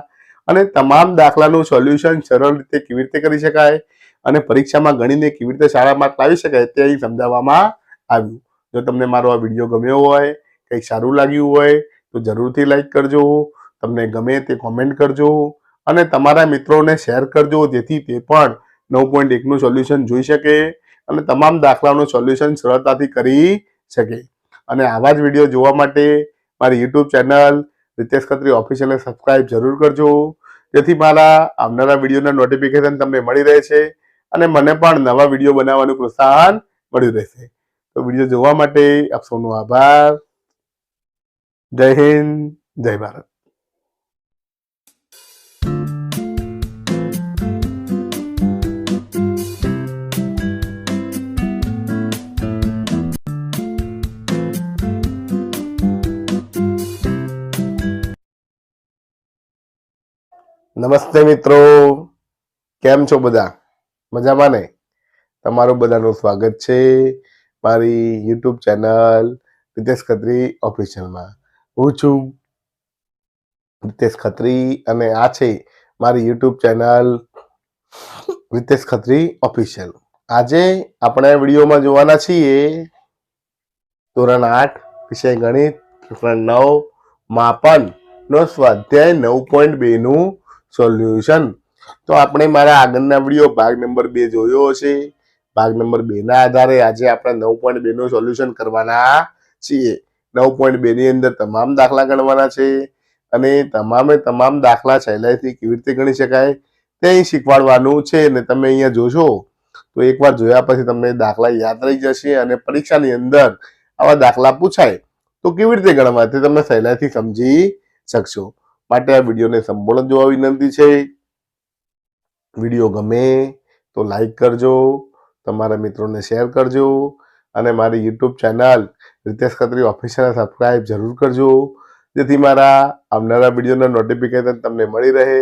A: અને તમામ દાખલાનું સોલ્યુશન સરળ રીતે કેવી રીતે કરી શકાય અને પરીક્ષામાં ગણીને કેવી રીતે સારા માર્ક લાવી શકાય તે અહીં સમજાવવામાં આવ્યું. જો તમને મારો આ વિડીયો ગમ્યો હોય, કંઈક સારું લાગ્યું હોય તો જરૂરથી લાઈક કરજો. તમને ગમે તે કોમેન્ટ કરજો અને તમારા મિત્રોને શેર કરજો, જેથી તે પણ 9.1 નું સોલ્યુશન જોઈ શકે અને તમામ દાખલાનું સોલ્યુશન સરળતાથી કરી શકે. અને આવા જ વિડીયો જોવા માટે મારી યુટ્યુબ ચેનલ રીતેશ ખત્રી ઓફિશિયલને સબસ્ક્રાઇબ જરૂર કરજો, જેથી મારા આવનારા વિડીયોના નોટિફિકેશન તમને મળી રહે છે અને મને પણ નવા વિડીયો બનાવવાનું પ્રોત્સાહન મળ્યું રહેશે. તો વિડીયો જોવા માટે આપ સૌનો આભાર. જય હિન્દ, જય ભારત. નમસ્તે મિત્રો, કેમ છો બધા? મજામાં ને? તમારું બધાનું સ્વાગત છે મારી યુટ્યુબ ચેનલ રીતેશ ખત્રી ઓફિશિયલમાં. હું છું રીતેશ ખત્રી અને આ છે મારી YouTube channel Ritesh Khatri official. આજે આપણે વિડીયોમાં જોવાના છીએ ધોરણ 8 વિષય ગણિત પ્રકરણ 9 માપન નો સ્વાધ્યાય 9.2 નું સોલ્યુશન. તો આપણે મારા આગળના વિડીયો ભાગ નંબર 2 જોયો છે. ભાગ નંબર 2 ના આધારે આજે આપણે 9.2 નું સોલ્યુશન કરવાના છીએ. 9.2 ની અંદર તમામ દાખલા ગણવાના છે અને તમામ દાખલા સહેલાઈથી કેવી રીતે ગણી શકાય તે શીખવાડવાનું છે. અને તમે અહીંયા જોશો તો એકવાર જોયા પછી તમને દાખલા યાદ રહી જશે અને પરીક્ષાની અંદર આવા દાખલા પૂછાય તો કેવી રીતે ગણવા તે તમે સહેલાઈથી સમજી શકશો. માટે આ વિડીયોને સંપૂર્ણ જોવા વિનંતી છે. વિડીયો ગમે તો લાઈક કરજો, તમારા મિત્રોને શેર કરજો અને મારી YouTube channel Ritesh Khatri official subscribe જરૂર કરજો, જેથી મારા આવનારા વિડીયોના નોટિફિકેશન તમને મળી રહે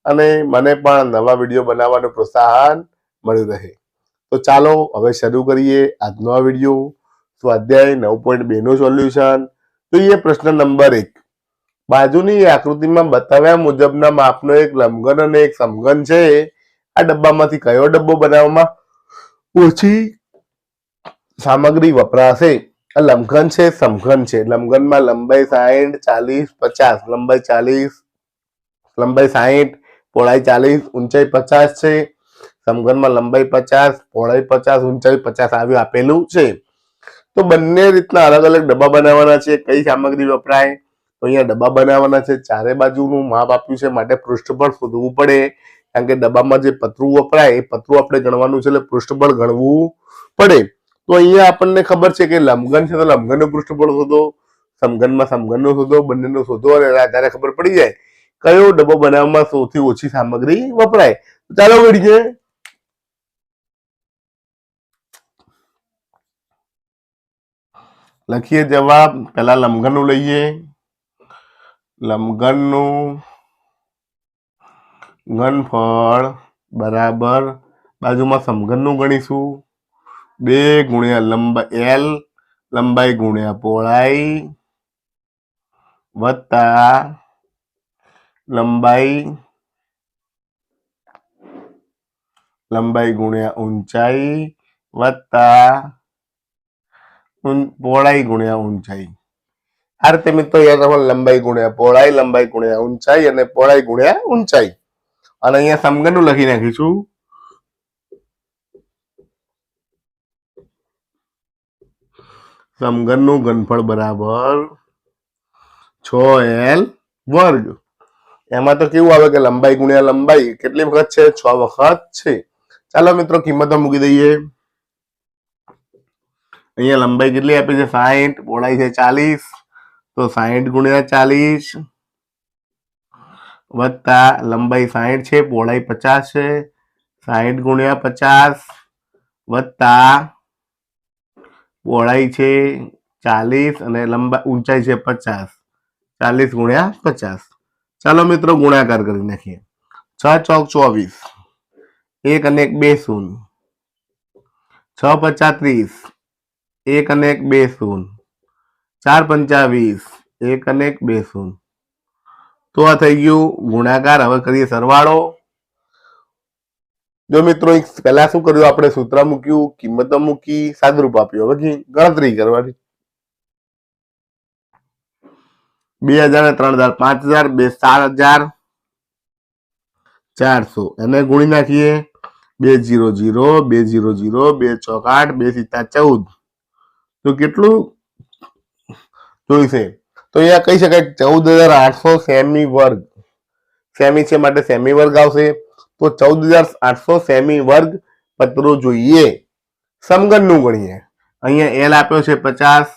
A: અને મને પણ નવા વિડીયો બનાવવાનું પ્રોત્સાહન મળ્યું રહે. તો ચાલો હવે શરૂ કરીએ આજનો આ વિડીયો. સ્વાધ્યાય 9.2 નું સોલ્યુશન. જોઈએ પ્રશ્ન નંબર 1. બાજુની આકૃતિમાં બતાવ્યા મુજબના માપનો એક લંબઘન અને એક સમઘન છે. આ ડબ્બામાંથી કયો ડબ્બો બનાવવામાં ઓછી સામગ્રી વપરાશે? આ લંબઘન છે, સમઘન છે. લંબઘનમાં લંબાઈ 60, 40, 50. લંબાઈ 60, પહોળાઈ 40, ઊંચાઈ 50 છે. સમઘનમાં લંબાઈ 50, પહોળાઈ 50, ઊંચાઈ 50 આવ્યું આપેલું છે. તો બંને રીતના અલગ અલગ ડબ્બા બનાવવાના છે. કઈ સામગ્રી વપરાય? તો અહીંયા ડબ્બા બનાવવાના છે. ચારે બાજુનું માપ આપ્યું છે માટે પૃષ્ઠફળ શોધવું પડે, કારણ કે ડબ્બામાં જે પતરું વપરાય એ પતરું આપણે ગણવાનું છે એટલે પૃષ્ઠફળ ગણવું પડે. તો અહીંયા આપણને ખબર છે કે લંબઘન છે તો લંબઘનનું પૃષ્ઠફળ શોધો, સમઘનમાં સમઘનનું શોધો, બંનેનું શોધો અને આધારે ખબર પડી જાય કયો ડબ્બો બનાવવામાં સૌથી ઓછી સામગ્રી વપરાય. ચાલો વળીએ. લખીએ જવાબ. પહેલા લંબઘનનું લઈએ. લંબઘનનું ઘનફળ બરાબર બાજુમાં સમઘનનું ગણીશું 2 ગુણ્યા લંબાઈ L, લંબાઈ ગુણ્યા પહોળાઈ વત્તા લંબાઈ ગુણ્યા ઊંચાઈ વત્તા પહોળાઈ ગુણ્યા ઊંચાઈ. આ રીતે મિત્રો યાદ રાખો, લંબાઈ ગુણ્યા પહોળાઈ, લંબાઈ ગુણ્યા ઊંચાઈ અને પહોળાઈ ગુણ્યા ઊંચાઈ. અને અહીંયા સમઘનનું લખી નાખીશું. સમઘનનું ઘનફળ બરાબર 6L વર્ગ. એમાં તો કેવું આવે કે લંબાઈ ગુણ્યા લંબાઈ કેટલી વખત છે? 6 વખત છે. ચાલો મિત્રો કિંમતો મૂકી દઈએ. અહીંયા લંબાઈ કેટલી આપી છે? 60, પહોળાઈ છે 40, તો 60 ગુણ્યા 40 વત્તા લંબાઈ 60 છે, પહોળાઈ 50 છે, 60 ગુણ્યા 50 વત્તા પહોળાઈ છે 40 અને ઊંચાઈ છે 50, 40 ગુણ્યા 50. ચાલો મિત્રો ગુણાકાર કરી નાખીએ. 6 ચોક 24, 1 અને 1 2 શૂન્ય, 6 પંચા 30, 1 અને 1 2 શૂન્ય, 4 પંચા 20, 1 અને 1 2 શૂન્ય. તો આ થઈ ગયું ગુણાકાર. હવે કરીએ સરવાળો. જો મિત્રો પહેલા શું કર્યું આપણે? સૂત્ર મૂક્યું, કિંમતો મૂકી, સાદરૂપ આપ્યું. હવે ગણતરી કરવાની. 2000 ને 3000, 5000, 7,400. એને ગુણી નાખીએ. 2 0 0, 2 0 0, 2 ચોક 8, 2 સિત્તા 14. તો કેટલું જોઈશે? તો અહીંયા કહી શકાય 14,800 સેમી વર્ગ. સેમી છે માટે સેમી વર્ગ આવશે. તો 14,800 સેમી વર્ગ પત્રો જોઈએ. સમઘનનું ગણીએ. અહીંયા એલ આપ્યો છે 50,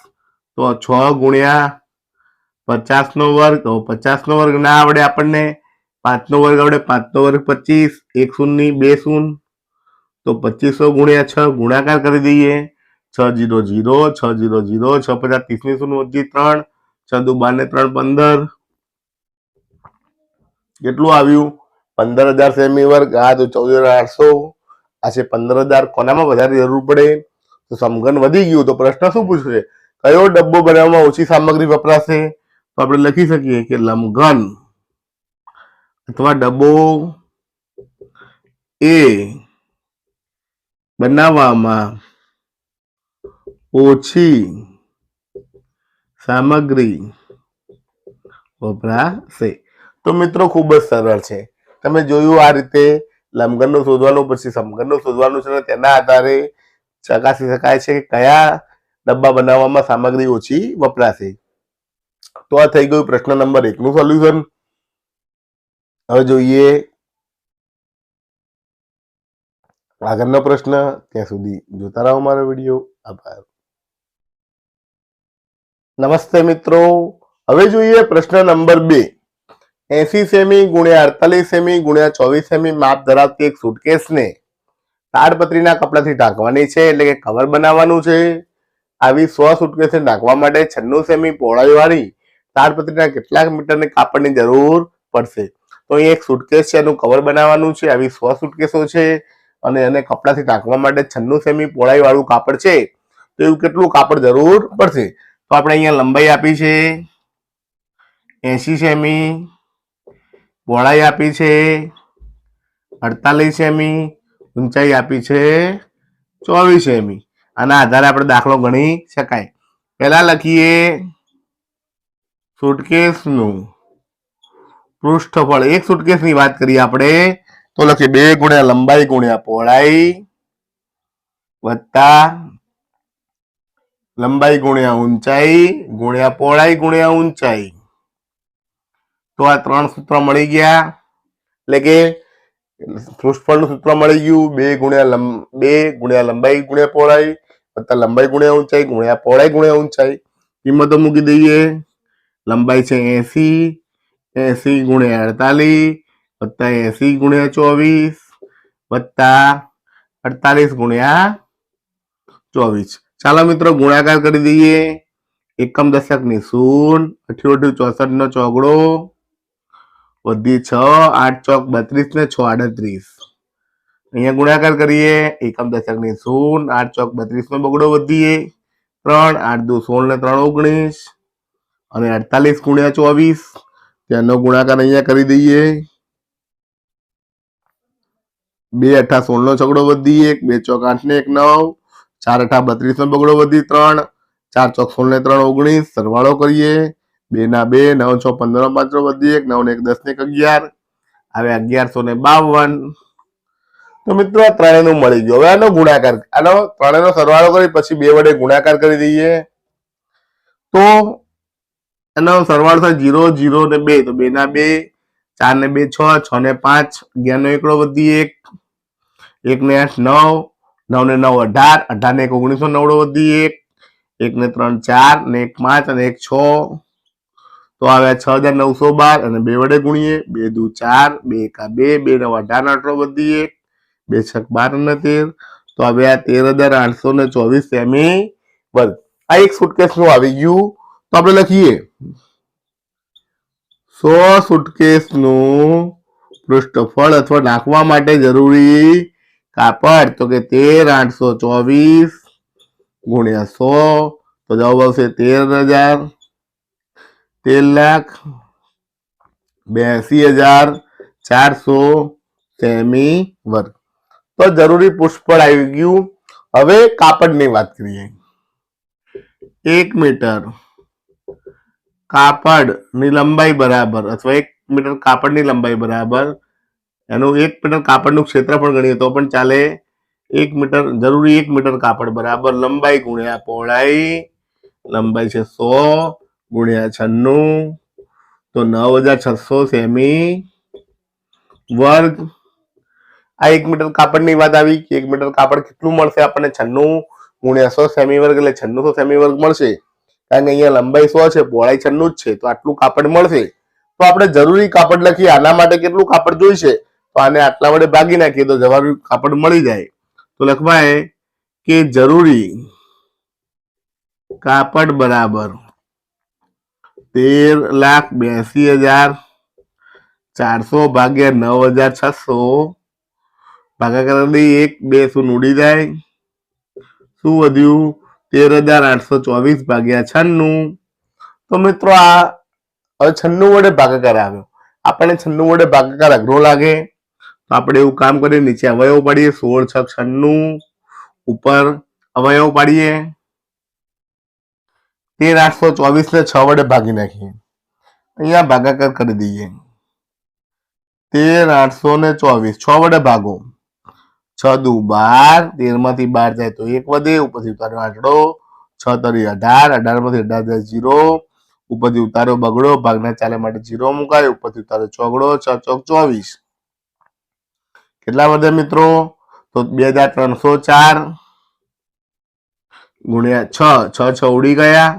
A: તો 6 ગુણ્યા 50 નો વર્ગ. તો 50 નો વર્ગ ના આવડે આપણને, 5 નો વર્ગ આવડે. 5 નો વર્ગ 25, 1 શૂન્ય 2 શૂન્ય. તો 2500 ગુણ્યા 6 ગુણાકાર કરી દઈએ. 6 0 0, 6 0 0, 6 50 30 શૂન્ય વધી 3, 6 દુ 12 ને 3 15. કેટલું આવ્યું? 15,000 સેમી વર્ગ. આ તો 14,800. આ છે 15,000. કોનામાં વધારે જરૂર પડે? તો સમઘન વધી ગયું. તો પ્રશ્ન શું પૂછશે? કયો ડબ્બો બનાવવામાં ઓછી સામગ્રી વપરાશે? તો આપણે લખી શકીએ કે લંબઘન અથવા ડબ્બો એ બનાવવામાં ઓછી સામગ્રી વપરાશે. તો મિત્રો ખૂબ જ સરળ છે. તમે જોયું આ રીતે લંબઘનનું શોધવાનું, પછી સમઘનનું શોધવાનું છે. તેના આધારે ચકાસી શકાય છે કે કયા ડબ્બા બનાવવામાં સામગ્રી ઓછી વપરાશે. તો આ થઈ ગયું પ્રશ્ન નંબર 1 નું સોલ્યુશન. હવે જોઈએ આગળનો પ્રશ્ન. ત્યાં સુધી જોતા રહો મારો વિડીયો. આભાર. નમસ્તે મિત્રો. હવે જોઈએ પ્રશ્ન નંબર 2. 80 સેમી ગુણ્યા 48 સેમી ગુણ્યા 24 સેમી માપ ધરાવતી એક સુટકેસને તાડપત્રીના કપડાથી ઢાંકવાની છે, એટલે કે કવર બનાવવાનું છે. આવી 100 સુટકેસને ઢાંકવા માટે 96 સેમી પહોળાઈ વાળી તાડપત્રીના કેટલાક મીટરની કાપડની જરૂર પડશે? તો અહીં એક સુટકેસ છે, એનું કવર બનાવવાનું છે. આવી 100 સુટકેસો છે અને એને કપડાથી ઢાંકવા માટે 96 સેમી પહોળાઈ વાળું કાપડ છે. તો એવું કેટલું કાપડ જરૂર પડશે? તો આપણે અહીંયા લંબાઈ આપી છે 80 સેમી, પહોળાઈ આપી છે 48 સેમી, ઊંચાઈ આપી છે 24 સેમી. આના આધારે આપણે દાખલો ગણી શકાય. પહેલા લખીએ સુટકેસનું પૃષ્ઠફળ. એક સુટકેસની વાત કરીએ આપણે તો લખીએ 2 ગુણ્યા લંબાઈ ગુણ્યા પહોળાઈ વત્તા લંબાઈ ગુણ્યા ઊંચાઈ ગુણ્યા પહોળાઈ ગુણ્યા ઊંચાઈ. તો આ 3 સૂત્ર મળી ગયા. એટલે કે પૃષ્ઠફળનું સૂત્ર મળી ગયું. 2 ગુણ્યા લંબાઈ ગુણ્યા પહોળાઈ વત્તા લંબાઈ ગુણ્યા ઊંચાઈ ગુણ્યા પહોળાઈ ગુણ્યા ઊંચાઈ. કિંમતો મૂકી દઈએ. લંબાઈ છે 80, 80 ગુણ્યા 48 વત્તા 80 ગુણ્યા 24 વત્તા 48 ગુણ્યા 24. ચાલો મિત્રો ગુણાકાર કરી દઈએ. એકમ દશકની 0, 88 64 નો ચોગડો વધી 6, 8 ચોક 32 ને 6 38. અહીંયા ગુણાકાર કરીએ. એકમ દશકની 0, 8 ચોક 32 નો બગડો વધીએ 3, 8 દુ 16 ને 3 19 અને 48 ગુણ્યા 24. તેનો ગુણાકાર અહીંયા કરી દઈએ. 2 8 16 નો છગડો વધી 1, 2 ચોક 8 ને 1 9, 4 8 32 નો બગડો વધી 3, 4 ચોક 16 ને 3 19. સરવાળો કરીએ. 2 ના 2, 9 6 15 નો 5 વધી 1, 9 ને 1 10 ને 11 આવે 1152. તો મિત્રો આ ત્રણેયનું મળી ગયું. હવે આનો ગુણાકાર, આનો ત્રણેયનો સરવાળો કરી પછી 2 વડે ગુણાકાર કરી દઈએ. તો એનો સરવાળો થાય 0 0 ને 2. તો 2 ના 2, 4 ને 2 6, 6 ને 5 11 નો એકડો વધી 1, 1 ને 8 9, 9 ને 9 18, 18 ને 1 19 નો નવડો વધી 1, 1 ને 3 4 ને 1 5 અને 1 6. તો આવ્યા 6912 અને 2 વડે ગુણીએ 2 દુ 4 2 એકા 2 2 નવ 18 18 વધી 1 2 છક 12 અને 13 તો આવ્યા 13824 સેમી વર્ગ. આ એક સુટકેસ નું આવી ગયું. તો આપણે લખીએ 100 સુટકેસ નું પૃષ્ઠફળ અથવા નાખવા માટે જરૂરી કાપડ તો કે 13824 ગુણ્યા 100 તો જવાબ આવશે 13,000 13,82,400 સેમી વર્ગ. તો જરૂરી પૃષ્ઠફળ આવી ગયું. હવે કાપડની વાત કરીએ. 1 મીટર કાપડની લંબાઈ બરાબર અથવા 1 મીટર કાપડની લંબાઈ બરાબર એનું 1 મીટર કાપડનું ક્ષેત્રફળ ગણીએ તો પણ ચાલે. 1 મીટર જરૂરી 1 મીટર કાપડ બરાબર લંબાઈ ગુણ્યા પહોળાઈ. લંબાઈ છે 100 ગુણ્યા 96 તો 9600 સેમી વર્ગ. આ 1 મીટર કાપડની વાત આવી કે 1 મીટર કાપડ કેટલું મળશે આપણને 96 ગુણ્યા 100 સેમી વર્ગ એટલે 9600 સેમી વર્ગ મળશે. કારણ કે અહીંયા લંબાઈ 100 છે પહોળાઈ 96 જ છે તો આટલું કાપડ મળશે. તો આપણે જરૂરી કાપડ લખીએ. આના માટે કેટલું કાપડ જોઈશે તો આને આટલા વડે ભાગી નાખીએ તો જરૂરી કાપડ મળી જાય. તો લખવાય કે જરૂરી કાપડ બરાબર 13,82,400 ભાગ્યા 9,600 ભાગાકાર દઈએ 1 2 શૂન્ય ઉડી જાય. શું વધ્યું 13,824 ભાગ્યા 96. તો મિત્રો આ હવે 96 વડે ભાગાકાર આવ્યો. આપણને 96 વડે ભાગાકાર અઘરો લાગે તો આપણે એવું કામ કરીએ નીચે અવયવ પાડીએ 16 6 96 ઉપર અવયવ પાડીએ 13,824 ને 6 વડે ભાગી નાખીએ. અહીંયા ભાગાકાર કરી દઈએ 13,824 6 વડે ભાગો 6 દુ 12 13 માંથી 12 જાય તો 1 વધે ઉપરથી ઉતારો આંકડો 6 તરી 18 18 માંથી 18 જાય 0 ઉપરથી ઉતારો બગડો ભાગના ચાલે માટે 0 મુકાય ઉપરથી ઉતારો ચોગડો 6 ચોક 24 કેટલા વધે મિત્રો તો 2304 ગુણ્યા 6 6 6 ઉડી ગયા.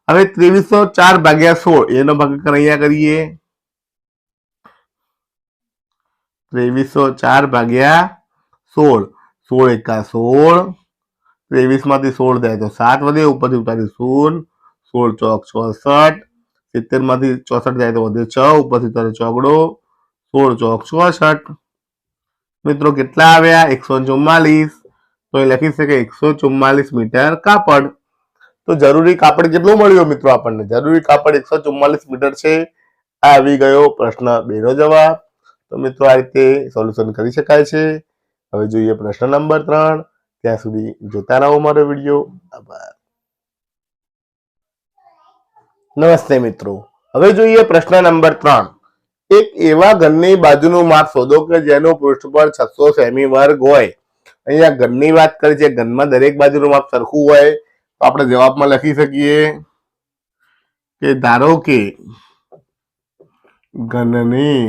A: હવે 2304 ભાગ્યા 16 એનો ભાગાકાર અહીંયા કરીએ 2304 ભાગ્યા 16 16 એકા 16 23 માંથી 16 જાય તો 7 વધે ઉપરથી ઉતારી 0 16 ચોક 64 70 માંથી 64 જાય તો વધે 6 ઉપરથી ઉતારે ચોગડો 16 ચોક 64 મિત્રો કેટલા આવ્યા 144. તો એ લખી શકે 144 મીટર કાપડ. તો જરૂરી કાપડ કેટલું મળ્યો મિત્રો આપણને જરૂરી કાપડ 144 મીટર છે. આ આવી ગયો પ્રશ્ન 2 નો જવાબ. તો મિત્રો આ રીતે સોલ્યુશન કરી શકાય છે. હવે જોઈએ પ્રશ્ન નંબર 3. ત્યાં સુધી જોતા રહો મારો વિડીયો. આભાર. નમસ્તે મિત્રો. હવે જોઈએ પ્રશ્ન નંબર 3. એક એવા ઘનની બાજુનું માપ શોધો કે જેનું પૃષ્ઠફળ 600 સેમી વર્ગ હોય. અહીંયા ઘનની વાત કરી છે. ઘનમાં દરેક બાજુનું માપ સરખું હોય તો આપણે જવાબમાં લખી શકીએ કે ધારો કે ઘનની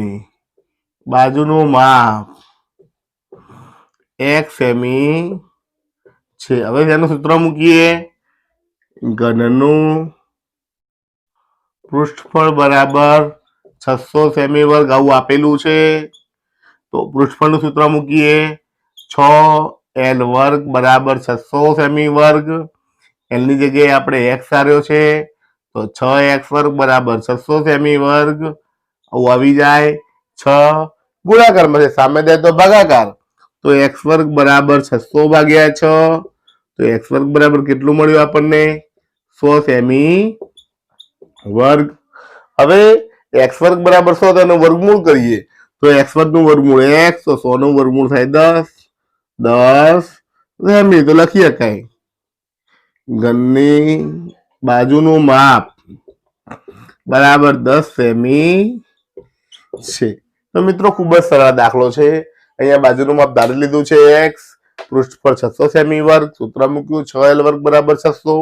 A: બાજુનું માપ 1 સેમી છે. હવે તેનું સૂત્ર મૂકીએ ઘનનું પૃષ્ઠફળ બરાબર 600 સેમી વર્ગ આવું આપેલું છે. તો પૃષ્ઠફળનું સૂત્ર મૂકીએ 6l વર્ગ બરાબર 600 સેમી વર્ગ. l ની જગ્યાએ આપણે x આવ્યો છે તો 6x વર્ગ બરાબર 600 સેમી વર્ગ આવું આવી જાય. 6 ગુણાકારમાં છે સામે જાય તો ભાગાકાર તો x વર્ગ બરાબર 600 ભાગ્યા 6 તો x વર્ગ બરાબર કેટલું મળ્યું આપણને 100 સેમી વર્ગ. હવે x વર્ગ બરાબર 100 તેનું વર્ગમૂળ કરીએ તો x વર્ગનું વર્ગમૂળ x તો 100 નું વર્ગમૂળ થાય 10 સેમી. તો લખી શકાય ઘનની બાજુનું માપ બરાબર 10 સેમી છે. તો મિત્રો ખૂબ જ સરળ દાખલો છે. અહીંયા બાજુનું માપ ધારી લીધું છે x પૃષ્ઠફળ 600 સેમી વર્ગ. સૂત્ર મૂક્યું 6l વર્ગ બરાબર 600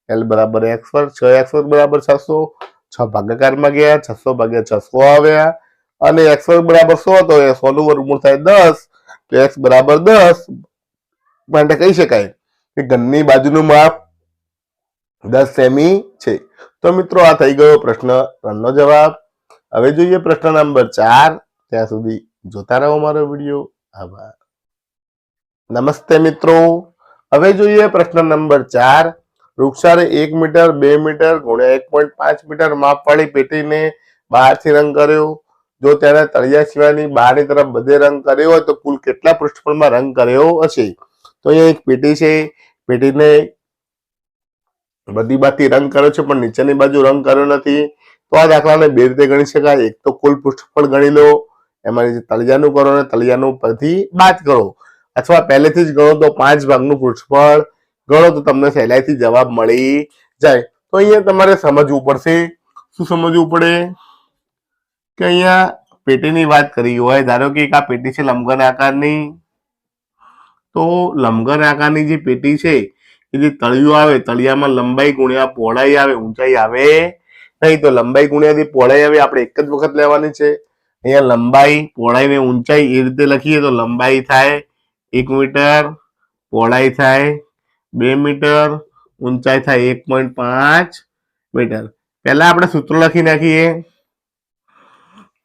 A: l બરાબર x વર્ગ 6x વર્ગ બરાબર 600 6 ભાગાકારમાં ગયા 600 ભાગ્યા 600 આવ્યા અને x વર્ગ બરાબર 100 તો એ 100 નું વર્ગમૂળ થાય 10 તો x બરાબર 10 માટે કહી શકાય કે ઘનની બાજુનું માપ 10 સેમી છે. તો મિત્રો આ થઈ ગયો પ્રશ્ન 3 નો જવાબ. હવે જોઈએ પ્રશ્ન નંબર 4. ત્યાં સુધી જોતા રહો મારો વિડીયો. આભાર. નમસ્તે મિત્રો. હવે જોઈએ પ્રશ્ન નંબર 4. વૃક્ષારે 1 મીટર 2 મીટર ગુણ્યા 1.5 મીટર માપવાળી પેટીને બહારથી રંગ કર્યો. જો તેને તળિયા સિવાયની બહારની તરફ બધે રંગ કર્યો હોય તો કુલ કેટલા પૃષ્ઠફળમાં રંગ કર્યો હશે? તો અહીંયા એક પેટી છે. પેટીને બધી બાજુથી રંગ કર્યો છે પણ નીચેની બાજુ રંગ કર્યો નથી. તો આ દાખલાને બે રીતે ગણી શકાય. એક તો કુલ પૃષ્ઠફળ ગણી લો, એમાં તળિયાનું કરો અને તળિયાનું પરથી બાદ કરો, અથવા પહેલેથી જ ગણો તો 5 ભાગનું પૃષ્ઠફળ ગણો તો તમને સહેલાઈથી જવાબ મળી જાય. તો અહીંયા તમારે સમજવું પડશે. શું સમજવું પડે? કે અહીંયા પેટીની વાત કરી હોય, ધારો કે આ પેટી છે લંબઘન આકારની, તો લંબઘન આકારની જે પેટી છે એ જે તળિયું આવે, તળિયામાં લંબાઈ ગુણ્યા પહોળાઈ આવે, ઊંચાઈ આવે નહીં. તો લંબાઈ ગુણ્યા જે પહોળાઈ આવે આપણે એક જ વખત લેવાની છે. અહીંયા લંબાઈ, પહોળાઈ ને ઊંચાઈ એ રીતે લખીએ તો લંબાઈ થાય 1 મીટર, પહોળાઈ થાય 2 મીટર, ઊંચાઈ થાય 1.5 મીટર. પહેલા આપણે સૂત્ર લખી નાખીએ.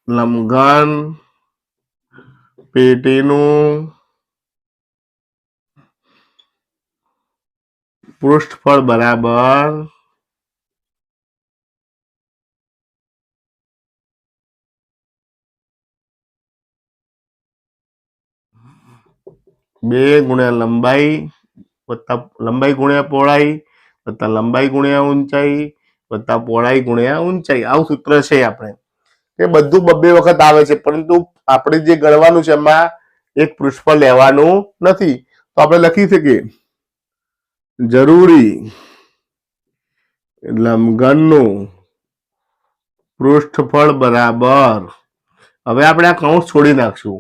A: લંબઘન પેટીનું પૃષ્ઠફળ બરાબર 2 ગુણ્યા લંબાઈ વત્તા લંબાઈ ગુણ્યા પહોળાઈ વત્તા લંબાઈ ગુણ્યા ઊંચાઈ વત્તા પહોળાઈ ગુણ્યા ઊંચાઈ. આવું સૂત્ર છે આપણે. એ બધું બબ્બે વખત આવે છે, પરંતુ આપણે જે ગણવાનું છે એમાં એક પૃષ્ઠફળ લેવાનું નથી. તો આપણે લખી શકીએ જરૂરી લંબઘનનું પૃષ્ઠફળ બરાબર. હવે આપણે આ કૌંસ છોડી નાખશું.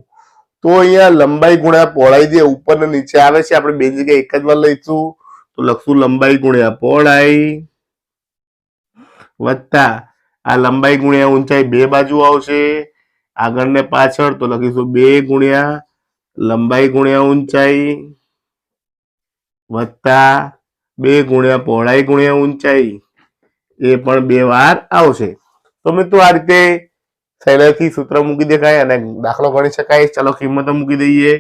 A: તો અહીંયા લંબાઈ ગુણ્યા પહોળાઈ જે ઉપર ને નીચે આવે છે આપણે બે જગ્યાએ એક જ વાર લઈશું. તો લખશું લંબાઈ ગુણ્યા પહોળાઈ વત્તા આ લંબાઈ ગુણ્યા ઊંચાઈ બે બાજુ આવશે, આગળ ને પાછળ. તો લખીશું 2 ગુણ્યા લંબાઈ ગુણ્યા ઊંચાઈ વત્તા 2 ગુણ્યા પહોળાઈ ગુણ્યા ઊંચાઈ, એ પણ 2 વાર આવશે. તો મિત્રો આ રીતે સહેલાઈથી સૂત્ર મૂકી દેખાય અને દાખલો ગણી શકાય. ચાલો કિંમતો મૂકી દઈએ.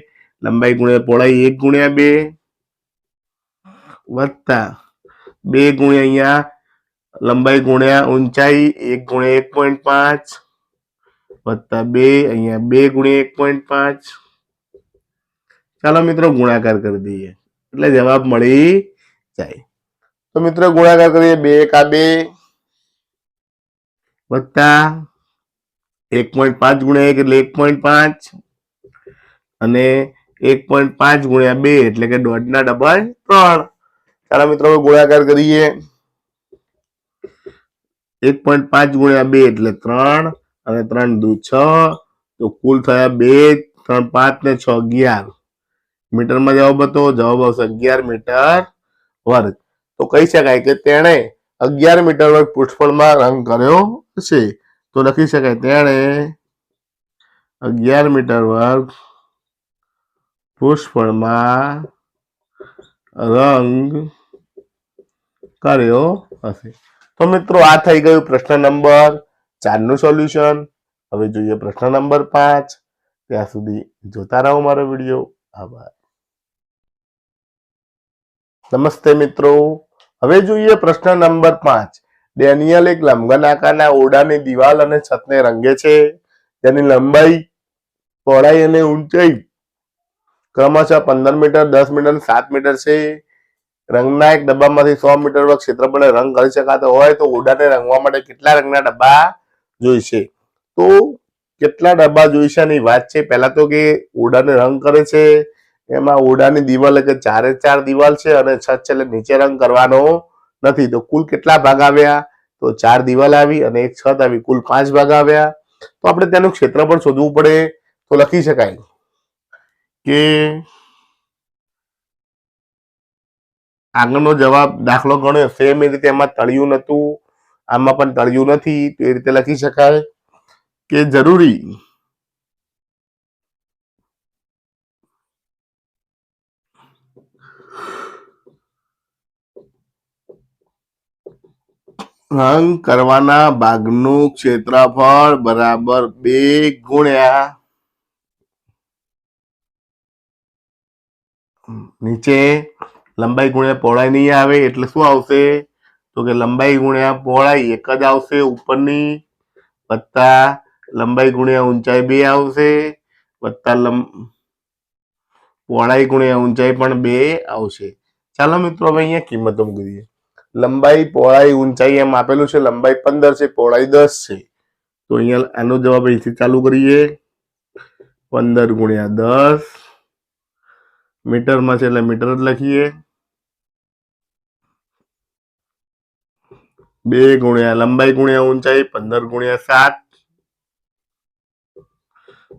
A: લંબાઈ ગુણ્યા પહોળાઈ 1 ગુણ્યા 2 વત્તા 2 ગુણ્યા અહીંયા લંબાઈ ગુણ્યા ઊંચાઈ 1 ગુણ્યા 1.5 વત્તા 2 અહીંયા 2 ગુણ્યા 1.5. ચાલો મિત્રો ગુણાકાર કરી દઈએ એટલે જવાબ મળી જાય. તો મિત્રો ગુણાકાર કરીએ. 2 એકા 2 વત્તા 1.5 ગુણ્યા 1 એટલે 1.5 અને 1.5 ગુણ્યા 2 એટલે કે દોઢના ડબલ 3. ચાલો મિત્રો ગુણાકાર કરીએ. 1.5 ગુણ્યા 2 એટલે 3 અને 3 દુ 6. તો કુલ થયા 2 3 5 ને 6 11 મીટરમાં જવાબ હતો. જવાબ આવશે 11 મીટર વર્ગ. તો કહી શકાય કે તેણે 11 મીટર વર્ગ પૃષ્ઠફળમાં રંગ કર્યો છે. તો લખી શકાય તેણે 11 મીટર વર્ગ પૃષ્ઠફળમાં રંગ કર્યો હશે. તો મિત્રો આ થઈ ગયું પ્રશ્ન નંબર 4 નું સોલ્યુશન. હવે જોઈએ પ્રશ્ન નંબર 5. ત્યાં સુધી જોતા રહો મારો વિડીયો. આભાર. નમસ્તે મિત્રો. હવે જોઈએ પ્રશ્ન નંબર 5. ડેનિયલ એક લંબઘન આકારના ઓરડાની દિવાલ અને છતને રંગે છે. તેની લંબાઈ, પહોળાઈ અને ઊંચાઈ ક્રમશઃ 15 મીટર, 10 મીટર, 7 મીટર છે. રંગના એક ડબ્બામાંથી 100 મીટર વર્ગ ક્ષેત્રફળે રંગ કરી શકાતો હોય તો ઓરડાને રંગવા માટે કેટલા રંગના ડબ્બા જોઈશે? તો કેટલા ડબ્બા જોઈશે ની વાત છે. પહેલા તો કે ઓરડાને રંગ કરે છે, એમાં ઓરડાની દિવાલ એટલે 4 દિવાલ છે અને છત છે એટલે નીચે રંગ કરવાનો નથી. તો કુલ કેટલા ભાગ આવ્યા? તો 4 દિવાલ આવી અને એક છત આવી, કુલ 5 ભાગ આવ્યા. તો આપણે તેનું ક્ષેત્રફળ શોધવું પડે. તો લખી શકાય કે આગળનો જવાબ દાખલો ગણ્યો સેમ એ રીતે એમાં તળિયું નતું, આમાં પણ તળિયું નથી. તો એ રીતે લખી શકાય કે જરૂરી રંગ કરવાના ભાગનું ક્ષેત્રફળ બરાબર 2 ગુણ્યા નીચે લંબાઈ ગુણ્યા પહોળાઈ નહીં આવે એટલે શું આવશે? તો કે લંબાઈ ગુણ્યા પહોળાઈ એક જ આવશે ઉપરની, વત્તા લંબાઈ ગુણ્યા ઊંચાઈ 2 આવશે, વત્તા પહોળાઈ ગુણ્યા ઊંચાઈ પણ 2 આવશે. ચાલો મિત્રો હવે અહીંયા કિંમતો મૂકી દઈએ. લંબાઈ પહોળાઈ ઊંચાઈ એમ આપેલું છે. લંબાઈ 15 છે, પહોળાઈ 10 છે. તો અહીંયા આનો જવાબ અહીંથી ચાલુ કરીએ. 15 ગુણ્યા 10 મીટરમાં છે એટલે મીટર જ લખીએ. 2 ગુણ્યા લંબાઈ ગુણ્યા ઊંચાઈ 15 ગુણ્યા 7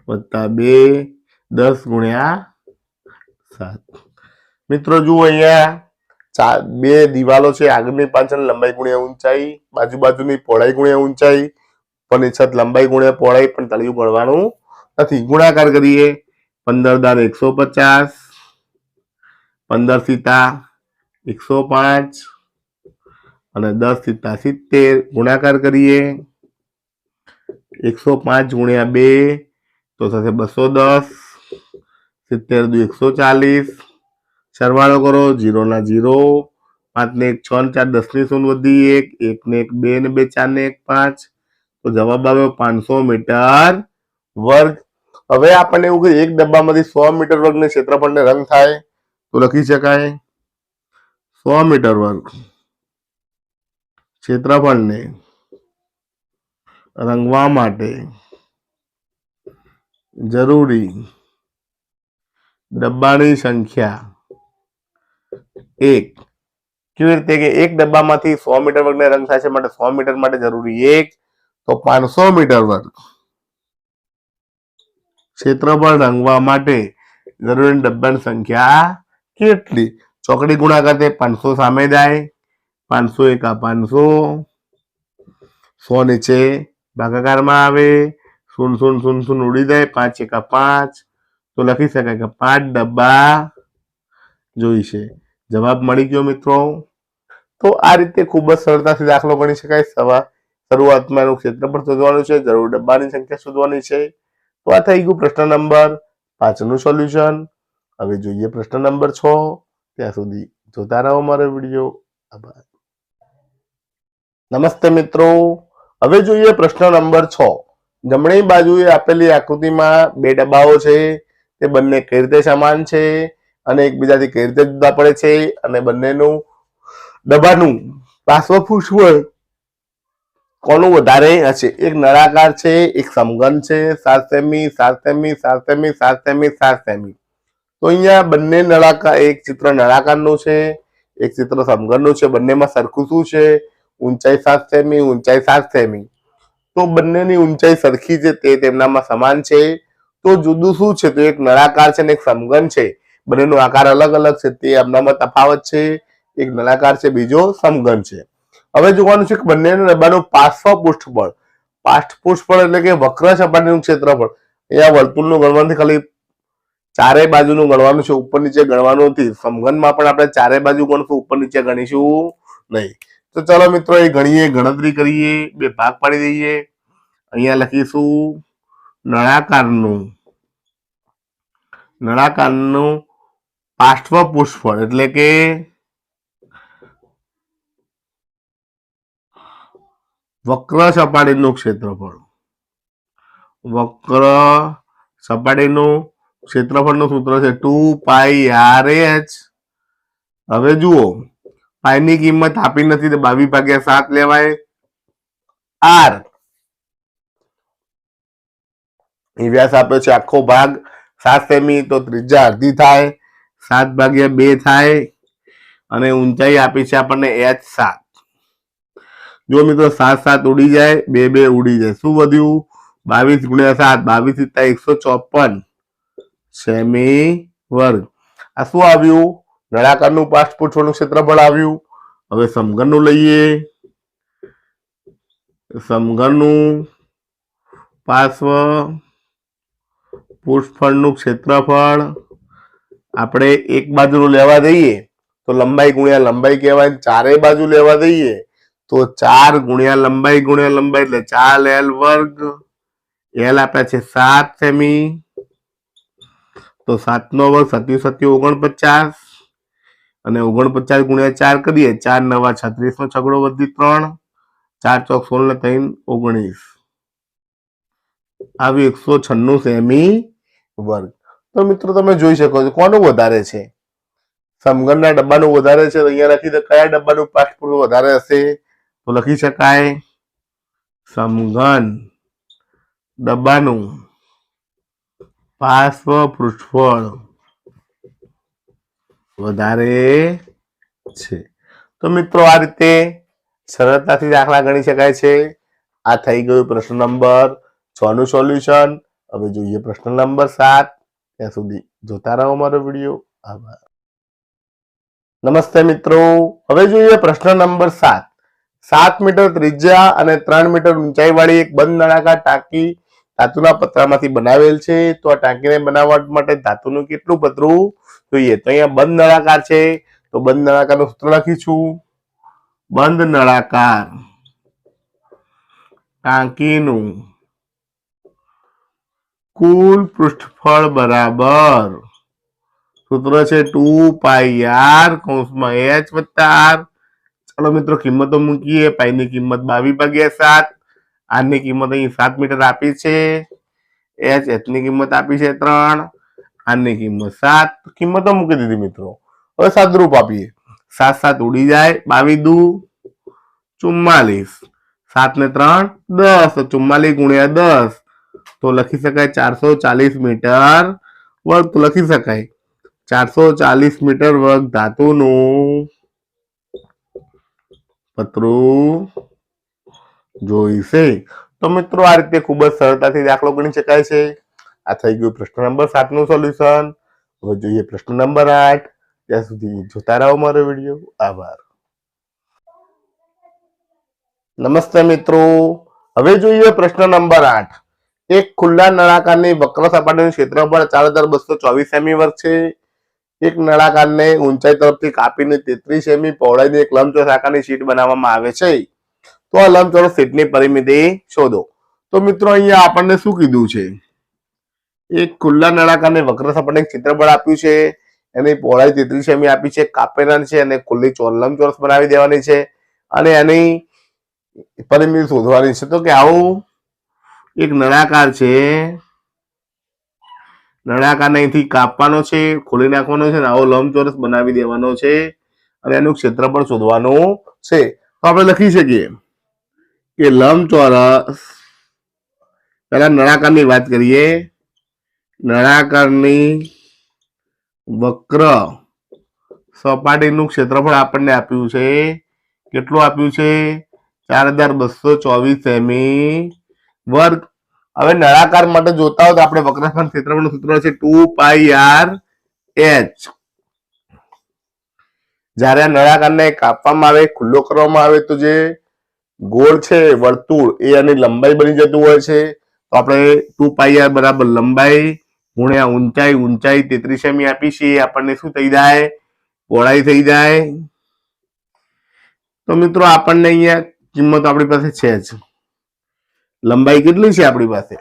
A: વત્તા 2 10 ગુણ્યા 7. મિત્રો જુઓ અહીંયા બે દિવાલો છે, આગળની પાછળ લંબાઈ ગુણ્યા ઊંચાઈ, બાજુ બાજુની પહોળાઈ ગુણ્યા ઊંચાઈ, પણ છત લંબાઈ ગુણ્યા પહોળાઈ પણ તળિયું ગણવાનું નથી. ગુણાકાર કરીએ. 15 દાર 150, 15 સીતા 105 અને 10 સીતા 70. ગુણાકાર કરીએ. 105 ગુણ્યા 2 તો થશે 210, 70 દુ 140. સરવાળો કરો. 0 ના 0, 5 ને 1 6 ને 4 10 ની શૂન્ય વધી 1, 1 ને 1 2 ને 2 4 ને 1 5. તો જવાબ આવ્યો 500 મીટર વર્ગ. હવે આપણને એવું કે એક ડબ્બામાંથી 100 મીટર વર્ગના ક્ષેત્રફળને રંગ થાય તો લખી શકાય 100 મીટર વર્ગ ક્ષેત્રફળને રંગવા માટે જરૂરી ડબ્બાની સંખ્યા 1. કેવી રીતે કે એક ડબ્બામાંથી 100 મીટર વર્ગને રંગ થાય છે માટે 100 મીટર માટે જરૂરી 1, તો 500 મીટર વર્ગ ક્ષેત્રફળ રંગવા માટે જરૂરી ડબ્બાની સંખ્યા કેટલી? ચોકડી ગુણાકાર તે 500 સામે જાય, 500 એકા 500, 100 નીચે ભાગાકારમાં આવે, 0 0 0 0 ઉડી જાય, 5 એકા 5. તો લખી શકાય કે 5 ડબ્બા જોઈશે. જવાબ મળી ગયો મિત્રો. તો આ રીતે ખૂબ જ સરળતાથી દાખલો ગણી શકાય. શરૂઆતમાં એનું ક્ષેત્રફળ શોધવાનું છે, જરૂર ડબ્બાની સંખ્યા શોધવાની છે. તો આ થઈ ગયું પ્રશ્ન નંબર 5 નું સોલ્યુશન. હવે જોઈએ પ્રશ્ન નંબર 6. ત્યાં સુધી જોતા રહો મારો વિડીયો. આભાર. નમસ્તે મિત્રો. હવે જોઈએ પ્રશ્ન નંબર 6. જમણી બાજુએ આપેલી આકૃતિમાં બે ડબ્બાઓ છે, તે બંને કઈ રીતે સમાન છે અને એકબીજાથી કઈ રીતે જુદા પડે છે, અને બંનેનું ડબ્બાનું પાર્શ્વપૃષ્ઠબળ કોનું વધારે હશે? એક નળાકાર છે, એક સમઘન છે, 7 semi 7 semi 7 semi 7 semi 7 semi. તો અહીંયા બંને નળાકાર, એક ચિત્ર નળાકારનું છે, એક ચિત્ર સમઘનનું છે. બંનેમાં સરખું શું છે? ઊંચાઈ 7 સેમી, ઊંચાઈ 7 સેમી. તો બંનેની ઊંચાઈ સરખી છે, તે તેમનામાં સમાન છે. તો જુદું શું છે? તો એક નળાકાર છે અને એક સમઘન છે. બંનેનો આકાર અલગ અલગ છે, તે એમનામાં તફાવત છે. એક નળાકાર છે, બીજો સમઘન છે. હવે જોવાનું છે કે બંનેના ડબ્બાનું પાર્શ્વપૃષ્ઠબળ. પાર્શ્વપૃષ્ઠબળ એટલે કે વક્ર સપાટીનું ક્ષેત્રફળ. અહીંયા વર્તુળનું ગણવાથી ખાલી ચારે બાજુનું ગણવાનું છે, ઉપર નીચે ગણવાનું નથી. સમઘનમાં પણ આપણે ચારે બાજુ ગણશું, ઉપર નીચે ગણીશું નહીં. તો ચાલો મિત્રો એ ગણીએ, ગણતરી કરીએ, બે ભાગ પાડી દઈએ. અહીંયા લખીશું નળાકારનું પાર્શ્વપૃષ્ઠબળ એટલે કે વક્ર સપાટીનું ક્ષેત્રફળ. વક્ર સપાટીનું ક્ષેત્રફળનું સૂત્ર છે 2πr/h. હવે જુઓ, પાઈની કિંમત આપી નથી તો 22/7 લેવાય. r એ વ્યાસ આપ્યો છે આખો ભાગ 7 સેમી, તો ત્રિજ્યા અડધી થાય, 7/2 થાય. અને ઊંચાઈ આપી છે આપણને h7. જો મિત્રો 7 7 ઉડી જાય, 2 2 ઉડી જાય. શું વધ્યું? 22 ગુણ્યા 7, 22 + 154 સેમી વર્ગ. આ શું આવ્યું? નળાકારનું પાર્શ્વપૃષ્ઠબળનું ક્ષેત્રફળ આવ્યું. હવે સમઘનનું લઈએ. સમઘનનું પાર્શ્વપૃષ્ઠબળનું ક્ષેત્રફળ આપણે એક બાજુનું લેવા દઈએ તો લંબાઈ ગુણ્યા લંબાઈ કહેવાય. ચારે બાજુ લેવા દઈએ તો 4 ગુણ્યા લંબાઈ એટલે 4l વર્ગ. l આપ્યા છે 7 સેમી, તો 7 નો વર્ગ 7 7 49, અને 49 ગુણ્યા 4 કરીએ, 4 9 36 નો છગડો વધી 3, 4 ચોક 16 ને 3 19, આવી 196 સેમી વર્ગ. તો મિત્રો તમે જોઈ શકો છો કોનું વધારે છે, સમઘનના ડબ્બાનું વધારે છે. તો અહીંયા લખી દો કયા ડબ્બાનું પાઠપુરું વધારે હશે, તો લખી શકાય સમઘન ડબ્બાનું પાર્શ્વ પૃષ્ઠફળ વધારે છે. તો મિત્રો આ રીતે સરળતાથી દાખલા ગણી શકાય છે. આ થઈ ગયું પ્રશ્ન નંબર 6 નું સોલ્યુશન. હવે જોઈએ પ્રશ્ન નંબર 7. ત્યાં સુધી જોતા રહો મારો વિડીયો. આભાર. નમસ્તે મિત્રો, હવે જોઈએ પ્રશ્ન નંબર 7. 7 મીટર ત્રિજ્યા અને 3 મીટર ઊંચાઈ વાળી એક બંધ નળાકાર ટાંકી ધાતુના પતરામાંથી બનાવેલ છે. તો આ ટાંકીને બનાવવા માટે ધાતુનું કેટલું પતરું જોઈએ? તો અહીંયા બંધ નળાકાર છે, તો બંધ નળાકારનું સૂત્ર લખીશું. બંધ નળાકાર ટાંકીનું કુલ પૃષ્ઠફળ બરાબર, સૂત્ર છે 2πr કૌંસમાં h વત્તા r. ચલો મિત્રો કિંમતો મૂકીએ. પાઈ ની કિંમત 22/7, r ની કિંમત અહીં 7 મીટર આપી છે, h ની કિંમત આપી છે 3, r ની કિંમત 7. કિંમતો મૂકી દીધી મિત્રો. હવે સાદરૂપ આપીએ. 7 7 ઉડી જાય, 22 દુ 44, 7 ને 3 10, તો 44 ગુણ્યા 10, તો લખી શકાય 440 મીટર વર્ગ. તો લખી શકાય 440 મીટર વર્ગ ધાતુનું પતરું જોઈશે. તો મિત્રો આ રીતે ખૂબ જ સરળતાથી દાખલો ગણી શકાય છે. આ થઈ ગયું પ્રશ્ન નંબર 7 નું સોલ્યુશન. હવે જોઈએ પ્રશ્ન નંબર 8. ત્યાં સુધી જોતા રહો મારો વિડીયો. આભાર. નમસ્તે મિત્રો, હવે જોઈએ પ્રશ્ન નંબર 8. એક ખુલ્લા નળાકારની વક્ર સપાટીનું ક્ષેત્રફળ 4224 સેમી વર્ગ છે. એક નળાકારને ઊંચાઈ તરફથી કાપીને 33 સેમી પહોળાઈની એક લંબચોરસ આકારની શીટ બનાવવામાં આવે છે. તો આ લંબચોરસ શીટની પરિમિતિ શોધો. તો મિત્રો અહીંયા આપણને શું કીધું છે? એક ખુલ્લા નળાકારને વક્ર સપાટીનું ક્ષેત્રફળ આપ્યું છે, એની પહોળાઈ 33 સેમી આપી છે, કાપેલા છે, અને ખુલ્લી લંબચોરસ બનાવી દેવાની છે, અને એની પરિમિતિ શોધવાની છે. તો કે આવું એક નળાકાર છે, નળાકારને અહીંથી કાપવાનો છે, ખોલી નાખવાનો છે, આવો લંબચોરસ બનાવી દેવાનો છે, અને એનું ક્ષેત્રફળ શોધવાનું છે. તો આપણે લખી શકીએ કે લંબચોરસ, પહેલા નળાકારની વાત કરીએ. નળાકારની વક્ર સપાટીનું ક્ષેત્રફળ આપણને આપ્યું છે. કેટલું આપ્યું છે? 4224 સેમી વર્ગ. હવે નળાકાર માટે જોતા હોય તો આપણે વક્રખંડ ક્ષેત્રફળનું સૂત્ર છે 2πr h. જ્યારે આ નળાકારને કાપવામાં આવે, ખુલ્લો કરવામાં આવે, તો જે ગોળ છે વર્તુળ એ આની લંબાઈ બની જતું હોય છે. તો આપણે 2πr બરાબર લંબાઈ ગુણ્યા ઊંચાઈ, ઊંચાઈ 33 સેમી આપી છે, આપણને શું થઈ જાય? પહોળાઈ થઈ જાય. તો મિત્રો આપણને અહીંયા કિંમત આપણી પાસે છે જ. લંબાઈ કેટલી છે આપણી પાસે?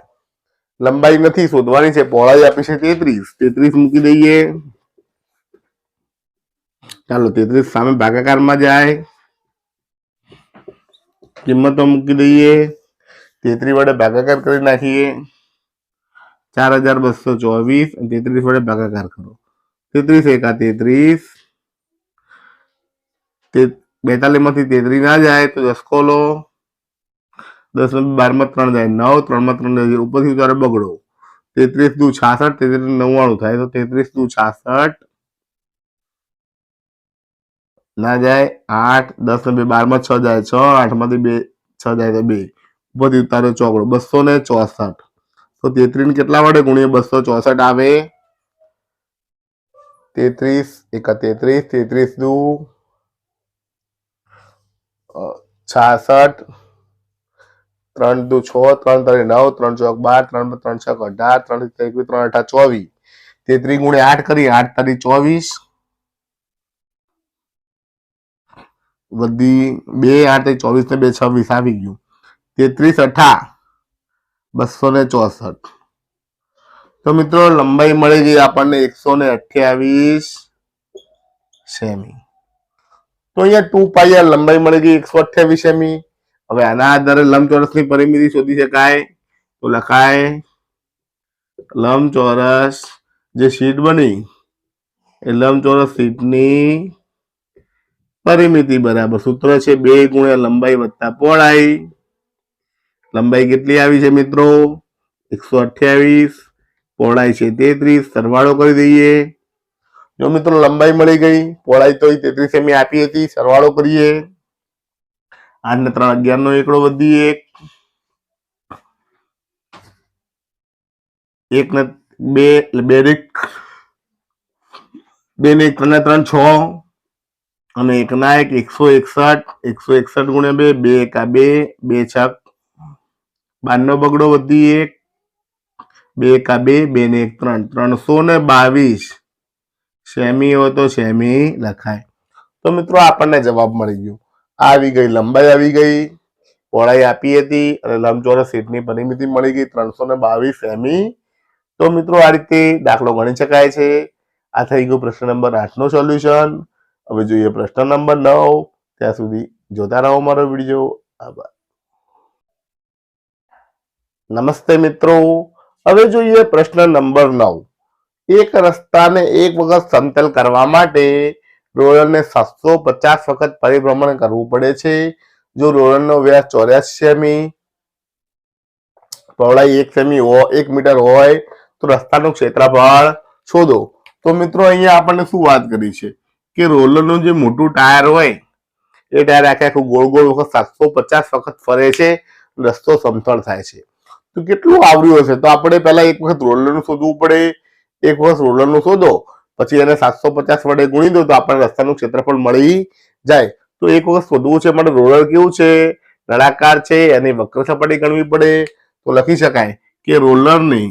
A: લંબાઈ નથી, શોધવાની છે. પહોળાઈ આપી છે 33 મૂકી દઈએ. ચાલો 33 સામે ભાગાકારમાં જાય, કિંમતો મૂકી દઈએ. 33 વડે ભાગાકાર કરી નાખીએ. 4224 અને 33 વડે ભાગાકાર કરો. 33 એકા 33, 42 માંથી 33 ના જાય તો 10 ખોલો, 10 12 માં 3 જાય 9, 3 માં 3 જાય, ઉપરથી ઉતારે બગડો. 33 દુ 66, 33 99 થાય, તો 33 દુ 66 ના જાય 8, 10 ને 2 12 માં 6 જાય 6, 8 માંથી 2 6 જાય તો 2, ઉપરથી ઉતારે ચોકડો 264. તો 33 ને કેટલા વડે ગુણીએ? 264 આવે. 33 એકા 33, 33 દુ 66, 3 દુ 6, 3 તારી 9, 3 ચોક 12, 3 3 6 18, 3 3 3 8 24. 33 ગુણ્યા 8 કરી, 8 તારી 24 વધી 2 8 24 ને 2 26 આવી ગયું. 33 8 264. તો મિત્રો લંબાઈ મળી ગઈ આપણને 128 સેમી. તો અહીંયા 2πr લંબાઈ મળી ગઈ 128 સેમી. હવે આના આધારે લંબચોરસની પરિમિતિ શોધી શકાય. તો લખાય લંબચોરસ જે શીટ બની એ લંબચોરસ શીટની પરિમિતિ બરાબર સૂત્ર છે 2 ગુણ્યા લંબાઈ વત્તા પહોળાઈ. લંબાઈ કેટલી આવી છે મિત્રો? 128, પહોળાઈ છે 33. સરવાળો કરી દઈએ. જો મિત્રો લંબાઈ મળી ગઈ, પહોળાઈ તો 33 સેમી આપી હતી. સરવાળો કરીએ. 8 ને 3 11 નો એકડો વધી 1 ને 2 એટલે 2 ને 3 ને 3 6 અને 1 ના 1 161 ગુણ્યા 2 2 એકા 2 2 છક 12 નો બગડો વધી 1 2 એકા 2 2 ને 1 3 322 સેમી હોય તો સેમી લખાય. તો મિત્રો આપણને જવાબ મળી ગયો. આવી ગઈ લંબાઈ, આવી ગઈ પહોળાઈ આપી હતી અને લંબચોરસ શીટની પરિમિતિ મળી ગઈ 322 સેમી. તો મિત્રો આ રીતે દાખલો ગણી શકાય છે. આ થઈ ગયો પ્રશ્ન નંબર 8 નો સોલ્યુશન. હવે જોઈએ પ્રશ્ન નંબર 9. ત્યાં સુધી જોતા રહો મારો વિડીયો. આભાર. નમસ્તે મિત્રો. હવે જોઈએ પ્રશ્ન નંબર 9. એક રસ્તાને એક વખત સમતલ કરવા માટે રોલરને 750 વખત પરિભ્રમણ કરવું પડે છે. જો રોલરનો વ્યાસ 84 સેમી, પહોળાઈ 1 સેમી 1 મીટર હોય તો રસ્તાનું ક્ષેત્રફળ શોધો. તો મિત્રો અહીંયા આપણને શું વાત કરી છે કે રોલરનું જે મોટું ટાયર હોય એ ટાયર આખું ગોળ ગોળ વખત 750 વખત ફરે છે, રસ્તો સમતળ થાય છે. તો કેટલું આવર્યું હશે? તો આપણે પહેલા એક વખત રોલરનું શોધવું પડે. એક વખત રોલરનું શોધો, પછી એને 750 વડે ગુણી દો તો આપણને રસ્તાનું ક્ષેત્રફળ મળી જાય. તો એક વખત શોધવું છે માટે રોલર કેવું છે? નળાકાર છે. એની વક્ર સપાટી ગણવી પડે. તો લખી શકાય કે રોલરની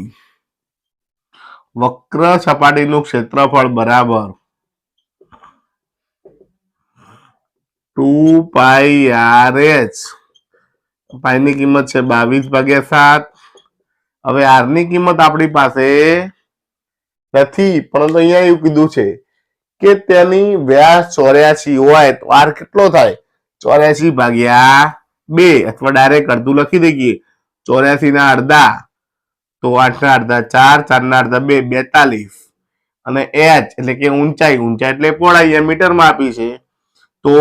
A: વક્ર સપાટીનું ક્ષેત્રફળ બરાબર 2πrh. પાઈ ની કિંમત છે 22/7. હવે આર ની કિંમત આપણી પાસે નથી, પરંતુ અહીંયા એવું કીધું છે કે તેની વ્યાસ 84 હોય તો આર કેટલો થાય? 84/2 અથવા ડાયરેક્ટ અડધું લખી દઈએ. 84 ના અડધા તો 8 ના અડધા 4, 4 ના અડધા 2 42. અને h એટલે કે ઊંચાઈ એટલે પહોળાઈ મીટરમાં આપી છે. તો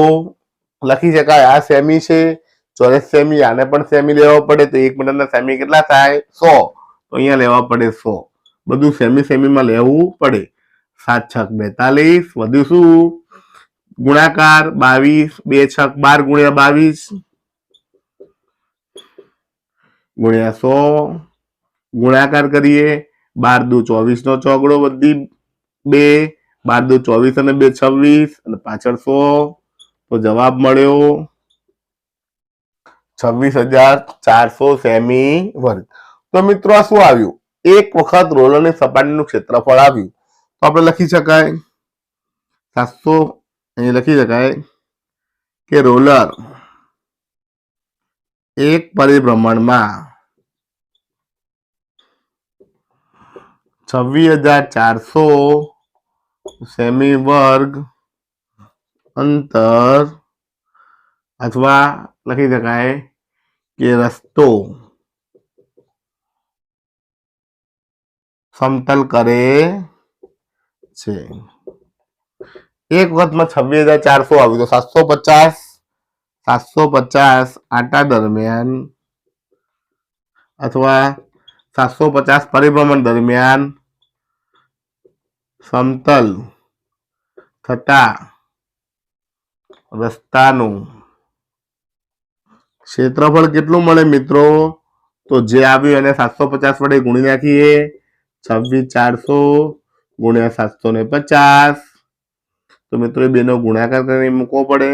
A: લખી શકાય આ સેમી છે, 84 સેમી. આને પણ સેમી લેવા પડે તો 1 મીટરના સેમી કેટલા થાય? 100. તો અહીંયા લેવા પડે 100. બધું સેમી સેમીમાં લેવું પડે. 7 છક 42 વધ્યું શું? ગુણાકાર 22 2 છક 12 ગુણ્યા 22 ગુણ્યા 100 ગુણાકાર કરીએ. 12 દુ 24 નો ચોગડો વધી 2 12 દુ 24 અને 2 26 અને પાછળ 100. તો જવાબ મળ્યો 26,400 સેમી વર્ગ. તો મિત્રો આ શું આવ્યું? એક વખત રોલરની સપાટીનું ક્ષેત્રફળ આવ્યું. તો આપણે લખી શકાય 700. અહીં લખી શકાય કે રોલર એક પરિભ્રમણમાં 26,400 સેમી વર્ગ અંતર અથવા લખી શકાય કે રસ્તો સમતલ કરે છે. એક વખતમાં 26,400 આવ્યું તો 750 આટા દરમિયાન અથવા 750 પરિભ્રમણ દરમિયાન સમતલ થતા રસ્તાનું ક્ષેત્રફળ કેટલું મળે મિત્રો? તો જે આવ્યું એને 750 વડે ગુણી નાખીએ. 26,400 ગુણ્યા 750. તો મિત્રો એ બેનો ગુણાકાર કરીને મૂકવો પડે.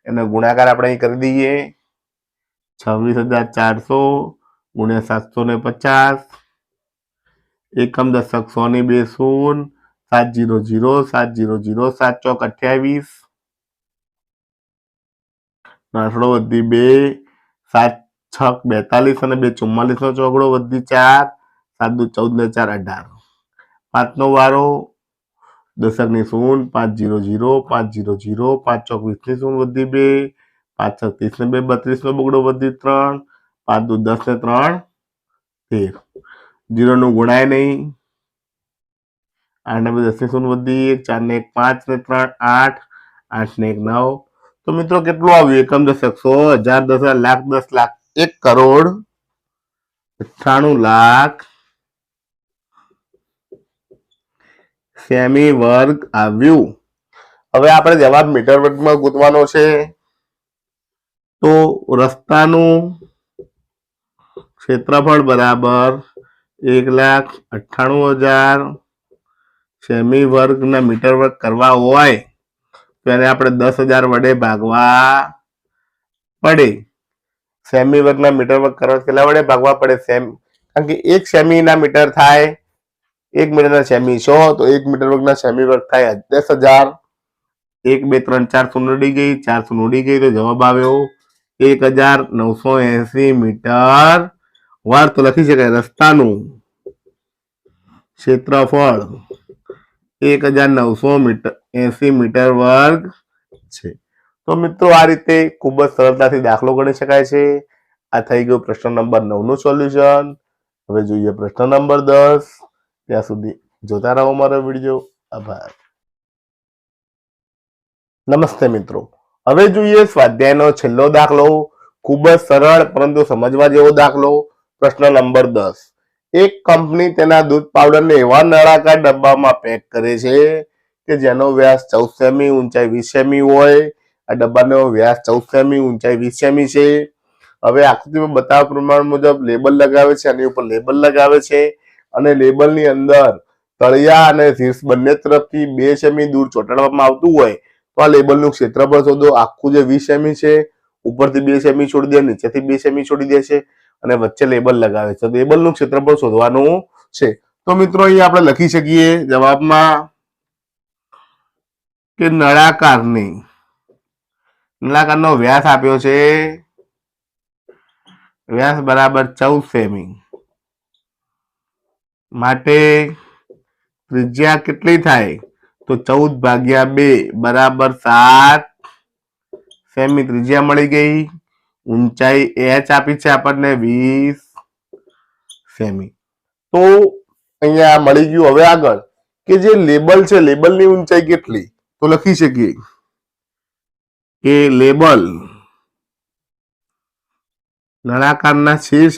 A: એનો ગુણાકાર આપણે અહીં કરી દઈએ. 26,400 ગુણ્યા 750. એકમ દશક 100 ની 2 શૂન્ય 700 700 7 ચોક 28. નાનકડો વધી 2, 7 6 42 અને 2 44 નો ચોગડો વધી 4, 7 દુ 14 ને 4 18, 5 નો વારો, દશકની શૂન, 5 0 0, 5 0 0, 5 ચોક 20 ની શૂન વધી 2, 5 6 30 ને 2 32 નો બગડો વધી 3, 5 દુ 10 ને 3 13, 0 નું ગુણાય નહીં, 8 ને 10 ની શૂન વધી 1, 4 ને 1 5 ને 3 8, 8 ને 1 9. તો મિત્રો કેટલું આવ્યું? એકમ દશક 100 1000 10,000 લાખ 10 લાખ 1 કરોડ 98 લાખ સેમી વર્ગ આવ્યું. હવે આપણે જવાબ મીટર વર્ગમાં ગોતવાનો છે. તો રસ્તાનું ક્ષેત્રફળ બરાબર 1,98,000 સેમી વર્ગના મીટર વર્ગ કરવા હોય તો એને આપણે 10,000 વડે ભાગવા પડે. સેમી વર્ગના મીટર વર્ગ કરવા કેટલા વડે ભાગવા પડે? કારણ કે 1 સેમીના મીટર થાય, 1 મીટરના સેમી 100, તો 1 મીટર વર્ગના સેમી વર્ગ થાય 10,000. 1 2 3 4 શૂન્ય ઉડી ગઈ, 4 શૂન્ય ઉડી ગઈ, તો જવાબ આવ્યો 1,980 મીટર વર્ગ. તો લખી શકાય રસ્તાનું ક્ષેત્રફળ 1,980 મીટર વર્ગ છે. તો મિત્રો આ રીતે ખૂબ જ સરળતાથી દાખલો ગણી શકાય છે. આ થઈ ગયો પ્રશ્ન નંબર 9 નું સોલ્યુશન. હવે જોઈએ પ્રશ્ન નંબર 10. ત્યાં સુધી જોતા રહો મારો વિડીયો. આભાર. નમસ્તે મિત્રો, હવે જોઈએ સ્વાધ્યાયનો છેલ્લો દાખલો. ખૂબ જ સરળ પરંતુ સમજવા જેવો દાખલો. પ્રશ્ન નંબર 10. એક કંપની તેના દૂધ પાવડરને એવા નળાકાર ડબ્બામાં પેક કરે છે કે જેનો વ્યાસ 14 સેમી, ઊંચાઈ 20 સેમી હોય. આ ડબ્બાનો વ્યાસ 14 સેમી, ઊંચાઈ 20 સેમી છે. હવે આકૃતિમાં બતાવ્યા પ્રમાણ મુજબ લેબલ લગાવે છે, આની ઉપર લેબલ લગાવે છે અને લેબલની અંદર તળિયા અને શીર્ષ બંને તરફથી 2 સેમી દૂર ચોંટાડવામાં આવતું હોય તો આ લેબલનું ક્ષેત્રફળ શોધો. આખું જે 20 સેમી છે ઉપરથી 2 સેમી છોડી દે, નીચેથી 2 સેમી છોડી દે છે અને વચ્ચે લેબલ લગાવે છે. લેબલનું ક્ષેત્રફળ શોધવાનું છે. તો મિત્રો અહીંયા આપણે લખી શકીએ જવાબમાં કે નળાકારનો વ્યાસ આપ્યો છે, વ્યાસ બરાબર 14 સેમી, માટે ત્રિજ્યા કેટલી થાય? તો 14/2 બરાબર 7 સેમી ત્રિજ્યા મળી ગઈ. ઊંચાઈ h આપી છે આપણને 20 સેમી. તો અહીંયા મળી ગયું. હવે આગળ કે જે લેબલ છે, લેબલની ઊંચાઈ કેટલી? તો લખી શકીએ કે લેબલ નળાકારના શીર્ષ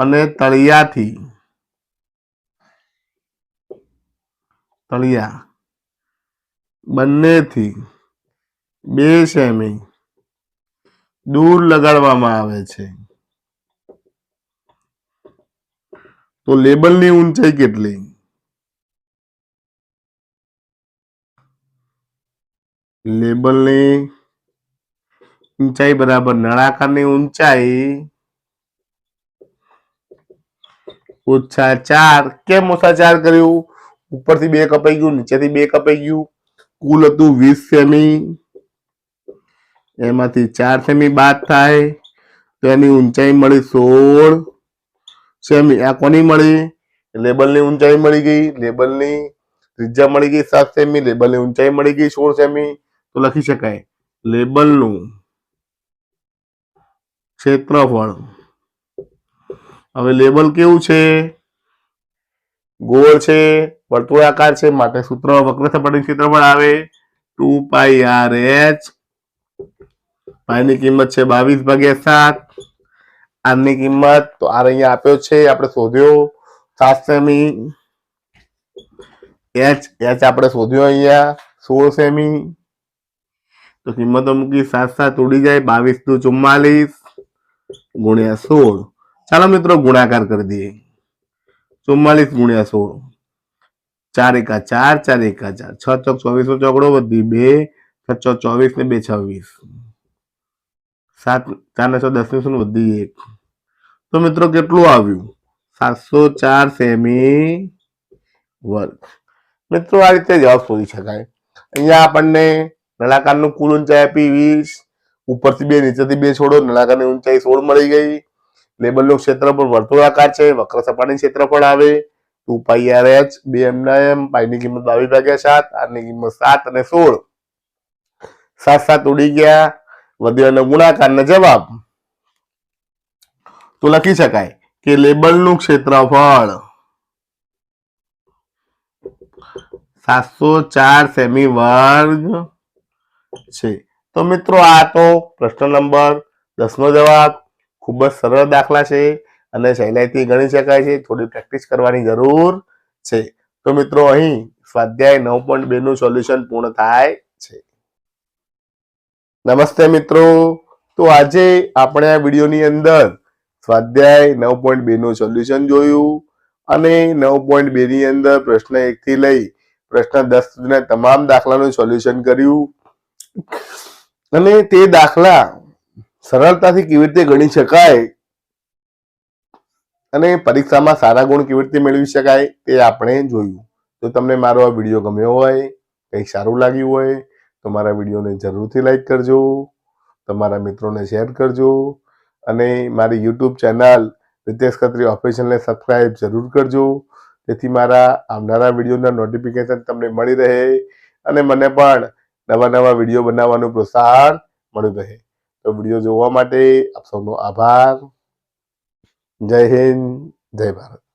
A: અને તળિયા બંનેથી 2 સેમી દૂર લગાડવામાં આવે છે. તો લેબલની ઊંચાઈ કેટલી? લેબલની ઊંચાઈ બરાબર નળાકારની ઊંચાઈ ઓછા 4. કેમ ઓછા 4 કર્યું? ઉપરથી 2 કપાઈ ગયું, નીચેથી 2 કપાઈ ગયું. કુલ હતું 20 સેમી, એમાંથી 4 સેમી બાદ થાય તો એની ઊંચાઈ મળી 16 સેમી. આ કોની મળી? લેબલની ઊંચાઈ મળી ગઈ. લેબલની ત્રિજ્યા મળી ગઈ 7 સેમી, લેબલની ઊંચાઈ મળી ગઈ 16 સેમી. તો લખી શકાય લેબલનું ક્ષેત્રફળ. હવે લેબલ કેવું છે? ગોળ છે, વર્તુળાકાર છે, માટે સૂત્ર વક્ર સપાટીનું ક્ષેત્રફળ આવે 2πr/h. પાઈની કિંમત છે 22/7. આરની કિંમત તો આ અહીંયા આપ્યો છે, આપણે શોધ્યો 7 સેમી. h આપણે શોધ્યો અહીંયા 16 સેમી. તો કિંમતો મૂકી 7 7 ઉડી જાય, 22 દુ 44 ગુણ્યા 16. ચાલો મિત્રો ગુણાકાર કરી દઈએ. 44 ગુણ્યા 16, 4 એકા 4, 4 એકા 4, 6 ચોક 24 નો ચોકડો વધી 2, 6 ચોક 24 ને 2 26, 7 4 ને 6 10 ની શૂન્ય વધી 1. તો મિત્રો કેટલું આવ્યું? 704 સેમી વર્ગ. મિત્રો આ રીતે જવાબ શોધી શકાય. અહીંયા આપણને નળાકારનું કુલ ઊંચાઈ આપી 20, ઉપરથી 2 નીચેથી 2 છોડો, નળાકારની ઊંચાઈ 16 મળી ગઈ. લેબલનું ક્ષેત્રફળ વર્તુળાકાર છે, વક્ર સપાટી ક્ષેત્રફળ આવે 2πrh 2m/m, પાઈની કિંમત 22/7, r ની કિંમત 7 અને 16. 7 ઉડી ગયા, વધ્યો અને ગુણાકારનો જવાબ. તો લખી શકાય કે લેબલનું ક્ષેત્રફળ 704 સેમી વર્ગ છે. તો મિત્રો આ તો પ્રશ્ન નંબર 10 નો જવાબ. ખૂબ જ સરળ દાખલા છે અને સહેલાઈથી ગણી શકાય છે. થોડી પ્રેક્ટિસ કરવાની જરૂર છે. તો મિત્રો અહીં સ્વાધ્યાય 9.2 નું સોલ્યુશન પૂર્ણ થાય છે. નમસ્તે મિત્રો. તો આજે આપણે આ વિડીયોની અંદર સ્વાધ્યાય 9.2 નું સોલ્યુશન જોયું અને 9.2 ની અંદર પ્રશ્ન 1 થી લઈ પ્રશ્ન 10 સુધીના તમામ દાખલાનું સોલ્યુશન કર્યું અને તે દાખલા સરળતાથી કેવી રીતે ગણી શકાય અને પરીક્ષામાં સારા ગુણ કેવી રીતે મેળવી શકાય તે આપણે જોયું. જો તમને મારો આ વિડીયો ગમ્યો હોય, કંઈક સારું લાગ્યું હોય તો મારા વિડીયોને જરૂરથી લાઈક કરજો, તમારા મિત્રોને શેર કરજો અને મારી યુટ્યુબ ચેનલ રીતેશ ખત્રી ઓફિશિયલને સબસ્ક્રાઇબ જરૂર કરજો, જેથી મારા આવનારા વિડીયોના નોટિફિકેશન તમને મળી રહે અને મને પણ નવા વિડીયો બનાવવાનું પ્રોત્સાહન મળી રહે. તો વિડીયો જોવા માટે આપ સૌનો આભાર. જય હિન્દ, જય ભારત.